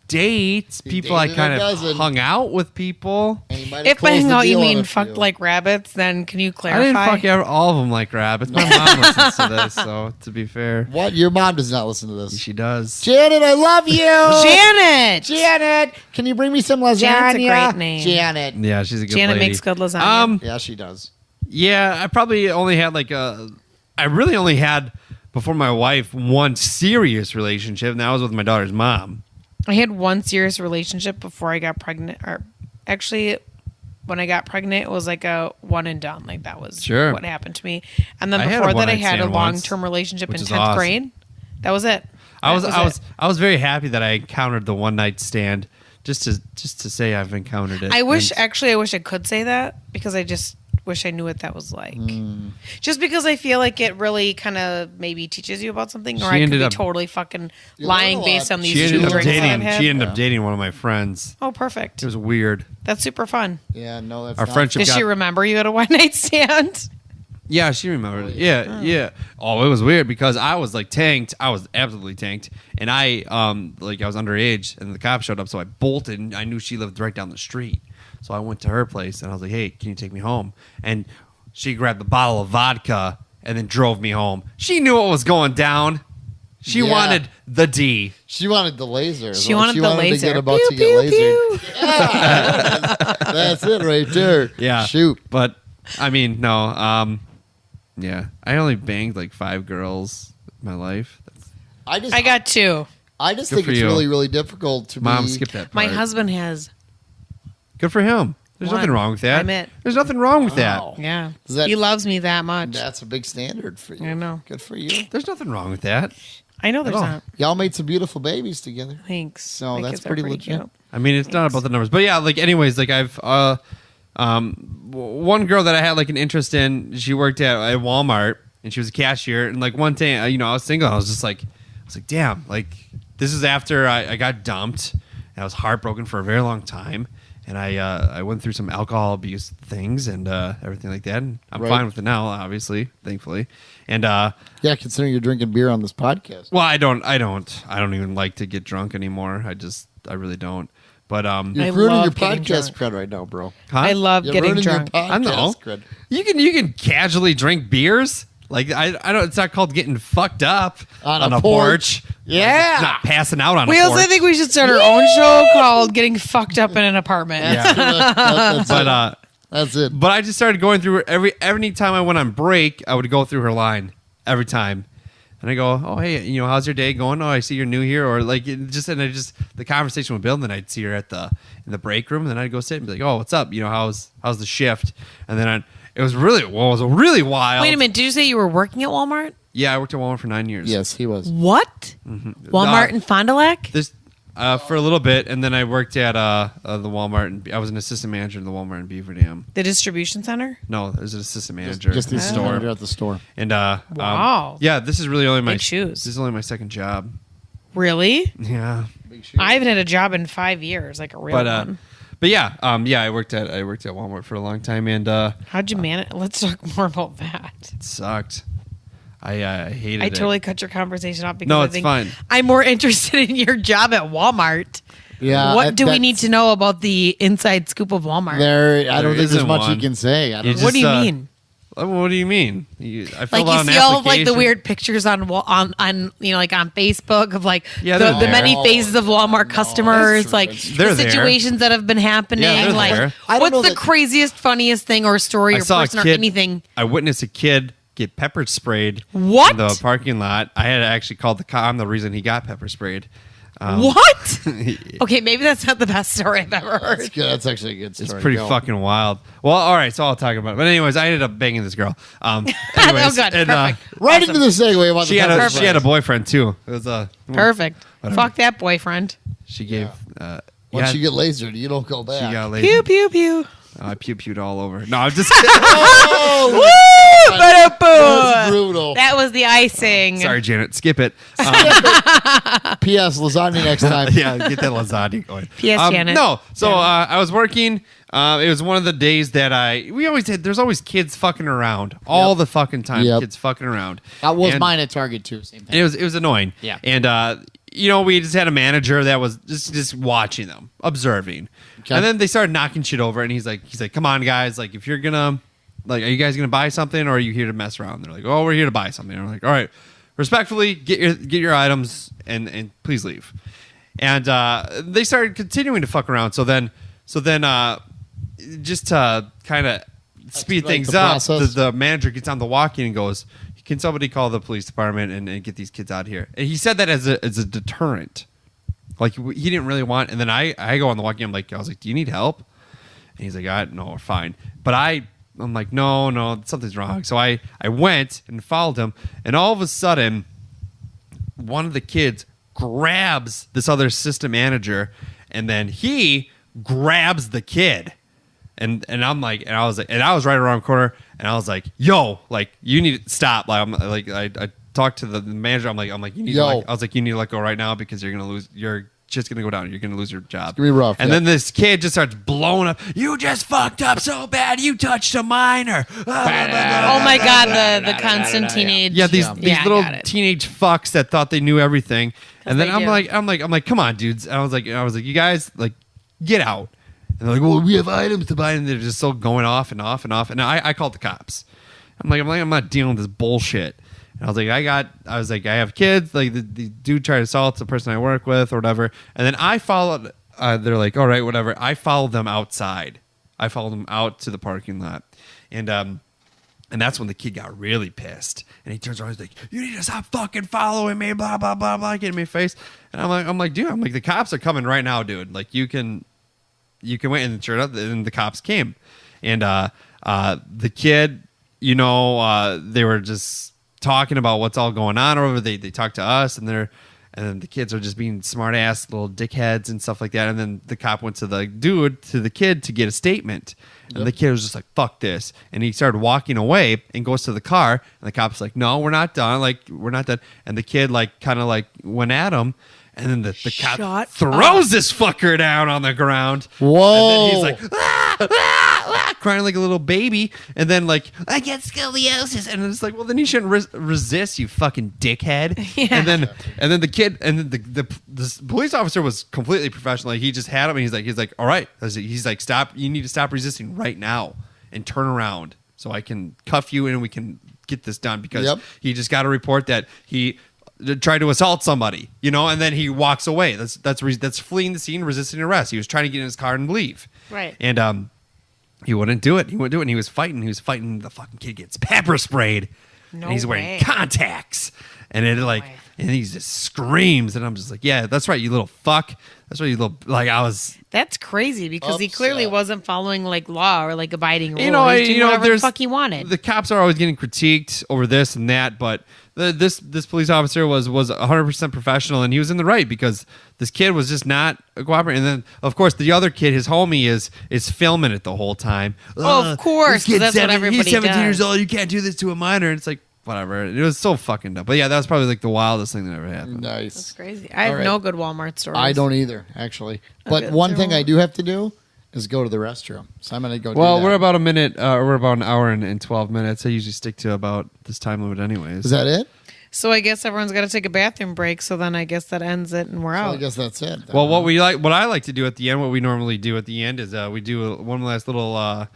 date people. I dated a kind of dozen. hung out with people. And he might have If by closed hang the out you deal on mean a fucked few. like rabbits, then can you I clarify? didn't fuck all of them like rabbits. My mom listens to this, so to be fair, What? Your mom does not listen to this. she does. Janet, I love you. Janet! Janet, can you bring me some lasagna? Janet's a great name. Janet. Yeah, she's a good Janet lady. makes good lasagna. Yeah, she does. Yeah, I probably only had I really only had before my wife one serious relationship, and that was with my daughter's mom. I had one serious relationship before I got pregnant. Or actually, when I got pregnant, it was like a one and done. Like that was Sure. what happened to me. And then I had a before that, I one-night had a stand once, long-term relationship in which is 10th awesome. grade. That was it. I was That it. I was very happy that I encountered the one night stand just to say I've encountered it. I wish And- I could say that because I just wish I knew what that was like. Just because I feel like it really kind of maybe teaches you about something, or She I could ended be up- totally fucking You lying learn a based lot. on these she ended two up drinks I've dating. had. She ended up dating one of my friends. Oh, perfect. It was weird. That's super fun. Yeah, no, that's Our not. friendship Did got she remember you at a one night stand? Yeah, she remembered. it. Yeah. Oh, it was weird because I was like tanked. I was absolutely tanked, and I I was underage, and the cops showed up, so I bolted. And I knew she lived right down the street, so I went to her place, and I was like, "Hey, can you take me home?" And she grabbed the bottle of vodka and then drove me home. She knew what was going down. She Yeah. wanted the D. She wanted the laser. She wanted the to laser. get about Pew, to get pew, lasered. pew. That's it right there. Yeah. Shoot. But I mean, no. Yeah, I only banged like 5 girls in my life. I just I got two. Good think for it's you. really, really difficult to Mom, be. skip that. My part. husband has. Good for him. There's One. nothing wrong with that. I'm it. There's nothing wrong with Wow. that. Yeah. Is that- He loves me that much. That's a big standard for you. I know. Good for you. There's nothing wrong with that. I know there's Oh. not. Y'all made some beautiful babies together. Thanks. So My that's kids are pretty legit. cute. I mean, it's not about the numbers, but yeah, like anyways, like I've one girl that I had like an interest in. She worked at Walmart and she was a cashier. And like one day, I was single. I was like, damn, like this is after I got dumped. And I was heartbroken for a very long time. And I went through some alcohol abuse things and everything like that. And I'm Right. fine with it now, obviously, thankfully. And Yeah, considering you're drinking beer on this podcast. well, I don't even like to get drunk anymore. I really don't. But You're I ruining your love getting podcast drunk. cred right now, bro. huh? I love You're getting ruining drunk. your I know. podcast cred. You can casually drink beers. Like I don't. It's not called getting fucked up On a a porch. Yeah. It's not passing out on We a also porch. think we should start our own show called "Getting Fucked Up in an Apartment." That's but it. That's it. but I just started going through every time I went on break, I would go through her line every time. And I go, oh hey, how's your day going? Oh, I see you're new here, or like the conversation would build, and I'd see her in the break room, and then I'd go sit and be like, oh, what's up? How's the shift? And then it was really wild. Wait a minute. Did you say you were working at Walmart? Yeah, I worked at Walmart for 9 years. Yes, he was. What? Walmart in Fond du Lac? This for a little bit, and then I worked at the Walmart, and I was an assistant manager in the Walmart in Beaver Dam. The distribution center? No, I was an assistant manager Just the in the store store. at the store. And Wow. yeah, this is really only my Big shoes. This is only my second job. Really? Yeah, I haven't had a job in 5 years, like a real one. but yeah, I worked at Walmart for a long time, and How'd you manage? Let's talk more about that. it sucked. I hated I it. totally cut your conversation off because No, I it's think fine. I'm more interested in your job at Walmart. Yeah. What do we that's- need to know about the inside scoop of Walmart? There, I don't There think there's isn't much one. you can say. I You don't just, What do you mean? What do you mean? I filled Like out you an see all of like the application. weird pictures on like on Facebook of like Yeah, the they're there. many faces of Walmart customers, true. like They're the there. situations that have been happening. Yeah, they're like there. I don't know what's the that- craziest, funniest thing or story I or saw a person or kid. anything? I witnessed a kid get pepper sprayed What? in the parking lot. I had actually called the cop. I'm the reason he got pepper sprayed. What? Okay, maybe that's not the best story I've ever heard. That's good. That's actually a good story. It's pretty Go. fucking wild. Well, all right, so I'll talk about it. But anyways, I ended up banging this girl. Anyways, Oh, good. and, Perfect. Right Awesome. into the segue about she the had pepper she had a spray. boyfriend too. It was Perfect. Whatever. Fuck that boyfriend. She gave. Once you get lasered, you don't go back. she got lazy. Pew pew pew. I pew-pewed all over. No, I'm just kidding. Oh, Ba-da-boo. that's brutal. That was the icing. Sorry, Janet. Skip it. P.S. Lasagna next time. Yeah, get that lasagna going. P.S. Janet. No, so I was working. It was one of the days that there's always kids fucking around all the fucking time. Yep. Kids fucking around. That was And mine at Target too. Same thing. It was annoying. Yeah. And we just had a manager that was just watching them, observing. Okay. And then they started knocking shit over, and he's like, come on, guys, like if you're gonna, like, are you guys gonna buy something or are you here to mess around? They're like, oh, we're here to buy something. And I'm like, all right, respectfully, get your items and please leave. And they started continuing to fuck around. So then, just to kind of speed Expedite things the up, process. the manager gets on the walkie and goes, can somebody call the police department and get these kids out of here? And he said that as a deterrent. Like, he didn't really want. And then I go on the walkie. I was like, do you need help? And he's like, no, we're fine. But I'm like, no, something's wrong. So I went and followed him. And all of a sudden, one of the kids grabs this other assistant manager. And then he grabs the kid. And I'm like, and I was right around the corner. And I was like, yo, like, you need to stop. Like, I talked to the manager. I'm like, you need to I was like, you need to let go right now because you're just gonna go down. You're gonna lose your job. It's gonna be rough. And then this kid just starts blowing up. You just fucked up so bad. You touched a minor. Oh my God, the constant teenage. Yeah, these I little got it. teenage fucks that thought they knew everything. And then they I'm do. like, come on, dudes. And I was like, you guys, like, get out. And they're like, well, we have items to buy, and they're just still going off and off and off. And I called the cops. I'm not dealing with this bullshit. And I was like, I have kids. Like, the dude tried to assault the person I work with or whatever. And then I followed. They're like, all right, whatever. I followed them outside. I followed them out to the parking lot, and that's when the kid got really pissed. And he turns around, he's like, you need to stop fucking following me, blah blah blah blah, getting me in the face. And I'm like, dude, the cops are coming right now, dude. Like, you can wait. And sure enough, and the cops came, and the kid, they were just talking about what's all going on over. They talked to us, and then the kids are just being smart ass little dickheads and stuff like that. And then the cop went to the kid to get a statement, and the kid was just like, fuck this. And he started walking away and goes to the car, and the cop's like, no, we're not done. Like, we're not done. And the kid kind of went at him. And then the cop throws this fucker down on the ground. Whoa. And then he's like, crying like a little baby. And then, like, I get scoliosis. And it's like, well, then you shouldn't resist, you fucking dickhead. Yeah. And then the kid, and then the police officer was completely professional. Like, he just had him, and he's like, all right. He's like, stop. You need to stop resisting right now and turn around so I can cuff you and we can get this done, because he just got a report that he tried to assault somebody, and then he walks away. That's fleeing the scene, resisting arrest. He was trying to get in his car and leave. Right. And he wouldn't do it. And he was fighting. The fucking kid gets pepper sprayed. No and he's wearing way. contacts. And and he just screams. And I'm just like, yeah, that's right, you little fuck. That's right, you little, That's crazy because he Upset. clearly wasn't following law or abiding rules. You know, He was doing whatever the there's fuck he wanted. The cops are always getting critiqued over this and that, but this police officer was 100% professional, and he was in the right, because this kid was just not cooperating. And then, of course, the other kid, his homie, is filming it the whole time. Oh, of course, this 'cause kid's that's what everybody He's 17 years does. old. You can't do this to a minor. And it's like, whatever. It was so fucking dumb. But yeah, that was probably the wildest thing that ever happened. Nice. That's crazy. I have All right. no good Walmart stories. I don't either, actually. But Okay, one so- thing I do have to do is go to the restroom. So I'm going to go do Well, that. we're about a minute. We're about an hour and 12 minutes. I usually stick to about this time limit anyways. Is that it? So I guess everyone's got to take a bathroom break. So then I guess that ends it, and we're So I out. guess that's it. Well, what I like to do at the end, what we normally do at the end is we do one last little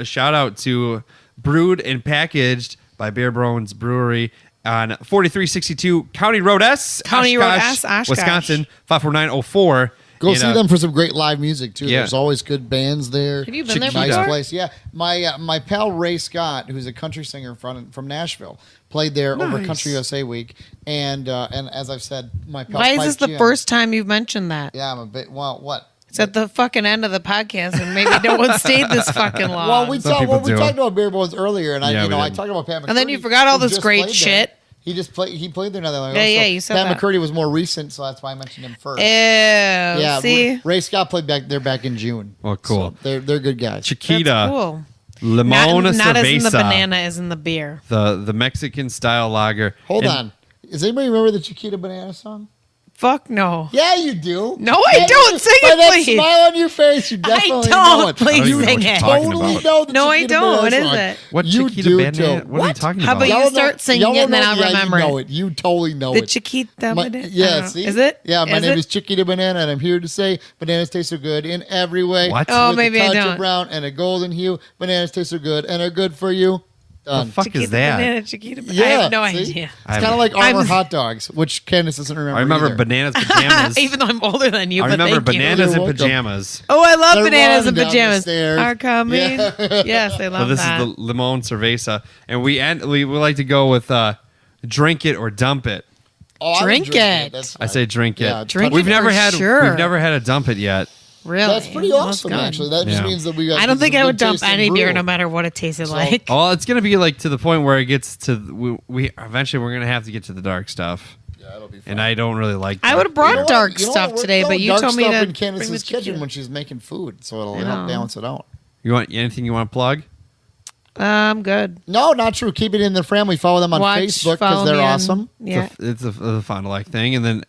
shout out to Brewed and Packaged by Bear Bones Brewery on 4362 County Road S, County Road S, Oshkosh. Wisconsin 54904. Go And, see them for some great live music too. Yeah. There's always good bands there. Have you been there Nice before? place. Yeah, my pal Ray Scott, who's a country singer from Nashville, played there over Nice. Country USA Week. And as I've said, my pal. Why is Spike this the Jim- first time you've mentioned that? Yeah, I'm a bit. Well, what? It's at the fucking end of the podcast, and maybe no one stayed this fucking long. Well, we Some people talked do. about Beer Bones earlier, and Yeah, we I did. talked about Pat McCurdy, and then you forgot all who this just great played shit. there. He played there not that long ago. Yeah, So you said Pat that. McCurdy was more recent, so that's why I mentioned him first. Yeah, see? Ray Scott played back in June. Well, cool. So they're good guys. Chiquita, That's cool. Limona Not as in the Cerveza, banana as in the beer. the Mexican style lager. Hold And on. Does anybody remember the Chiquita Banana song? Fuck no. Yeah, you do. No, I don't. Sing By it, that please. smile on your face, you definitely don't. know it. Please I don't even know sing what you're it. talking Totally about. know the No, I Chiquita don't. Banana What is song. it? What You Chiquita do, banana? too. What are you talking How about? about you Y'all start know- singing y'all it and then know- I'll yeah, remember you know it. it. You totally know The it. Chiquita My- banana. yeah, see? Is it? Yeah, my Is name it? is Chiquita Banana, and I'm here to say bananas taste so good in every way. What? Oh, With maybe a I touch don't. of brown and a golden hue, bananas taste so good and are good for you. The Done. fuck Chiquita is that? Banana, Chiquita banana. Yeah, I have no see? idea. It's kind of like I'm- Armour hot dogs, which Candace doesn't remember. I remember either. bananas pajamas. Even though I'm older than you, I but remember thank you. bananas You're in welcome. pajamas. Oh, I love They're bananas running and down the pajamas stairs. are coming. Yeah. Yes, I So love this that. is the Limon Cerveza, and we like to go with drink it or dump it. Oh, I would Drink it. That's I say drink it. Yeah, Drink we've it never for had sure. we've never had a dump it yet. Really? That's pretty That's awesome, good. actually. That just Yeah. means that we got. I don't think I would dump tasting any beer brew. no matter what it tasted So- like. Oh, it's gonna be like to the point where it gets to we eventually we're gonna have to get to the dark stuff, Yeah, it'll be fun. and I don't really like. I dark would have brought beer. what? dark You know stuff what? today, No, but you dark told me stuff to in bring Candace's the kitchen Chiquita. when she's making food, so it'll I help know. balance it out. You want anything you want to plug? I'm good. No, not true. Keep it in the family. Follow them on Facebook follow because they're me on- awesome. Yeah. It's a Fond du Lac thing, and then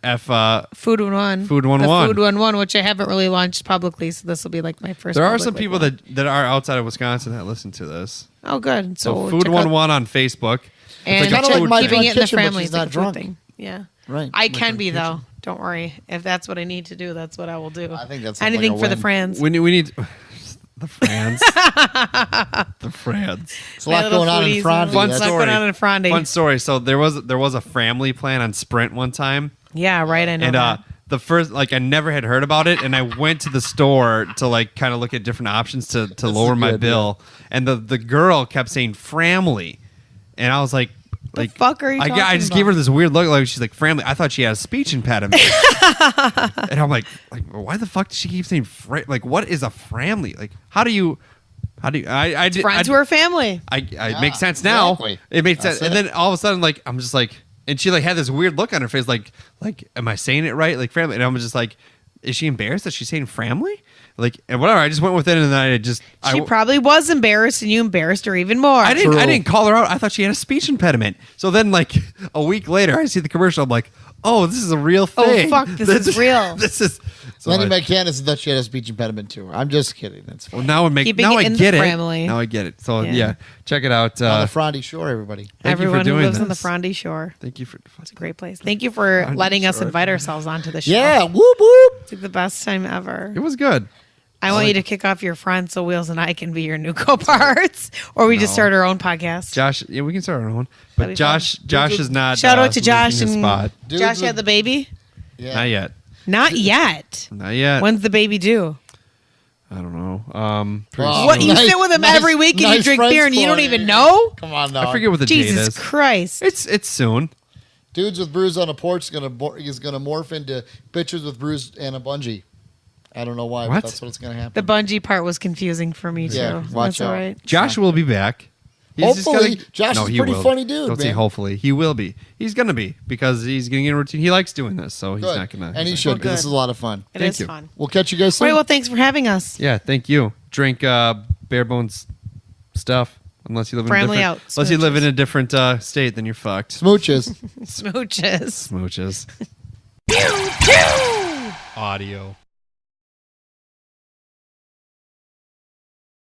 Food 101. Food The 101. Food 101, which I haven't really launched publicly, so this will be like my first. there are public, some like, people one. that are outside of Wisconsin that listen to this. Oh, good. So So Food check out- 101 on Facebook. and kinda like my keeping drunk it in the kitchen, but family she's is like not a food drunk. thing. Yeah. Right. I My can drunk be kitchen. though. Don't worry. If that's what I need to do, that's what I will do. I think that's anything like a for the win. friends. We need the Frans. The Frans. It's a lot My little going on in foodies, Frondy. Fun What's That's- story. going on in Frondy? Fun story. So there was a family plan on Sprint one time, Yeah, right. I know. and that. the first I never had heard about it, and I went to the store to kind of look at different options to lower my good, bill, and the girl kept saying Framley, and I was like. The fuck are you I talking just gave her about? this weird look, like she's like Framley. I thought she had a speech impediment, and I'm like, why the fuck does she keep saying what is a Framley? Like, how do you? I did. friends who are family. It makes sense now. exactly. It makes That's sense. And it. then all of a sudden, I'm just like, and she had this weird look on her face, like, am I saying it right? Like Framley, and I'm just like, is she embarrassed that she's saying Framley? And whatever. I just went with it, and then She probably was embarrassed, and you embarrassed her even more. I didn't. True. I didn't call her out. I thought she had a speech impediment. So then, a week later, I see the commercial. I'm like, oh, this is a real Oh, thing. fuck, this is real. This is. So Lenny I- McCann thought she had a speech impediment too. I'm just kidding. That's well, fine. now Keeping now it I in the get it. family. Now I get it. So Yeah. yeah, check it out. On the Frondy Shore, everybody. thank you Everyone for doing who lives on the this. Frondy Shore. Thank you for. It's a great place. Thank you for Frondy letting us Shore. invite ourselves onto the show. Yeah, whoop whoop. It's like the best time ever. It was good. I want you to kick off your front so Wheels and I can be your new co-parts, or we just No. start our own podcast. Josh, yeah, we can start our own. That'd But be Josh is not. Shout out to losing Josh his and spot. Dudes Josh with- had the baby. Yeah. Not yet. Not yet. Not yet. When's the baby due? I don't know. Pretty Wow. soon. What you Nice- sit with him nice- every week and you nice drink friends beer and you don't corner. even know? Come on now. I forget what the date Jesus is. Christ! It's soon. Dudes with brews on a porch is gonna morph into bitches with brews and a bungee. I don't know why, What? but that's what's gonna The happen. bungee part was confusing for me too. Yeah, watch That's all out. right. Josh will be back. He's just Hopefully, gonna- Josh No, is a he pretty will. funny dude, Don't say man. hopefully. He will be. He's gonna be because he's getting in a routine. He likes doing this, so he's Good. not gonna. And he he's should not because this is good. a lot of fun. It Thank is you. fun. We'll catch you guys All soon. right. Well, thanks for having us. Yeah, thank you. Drink bare bones stuff. Unless you live in a Family different, out. unless you live Smooches. in a different state, then you're fucked. Smooches. Smooches. Smooches. Pew pew. Audio.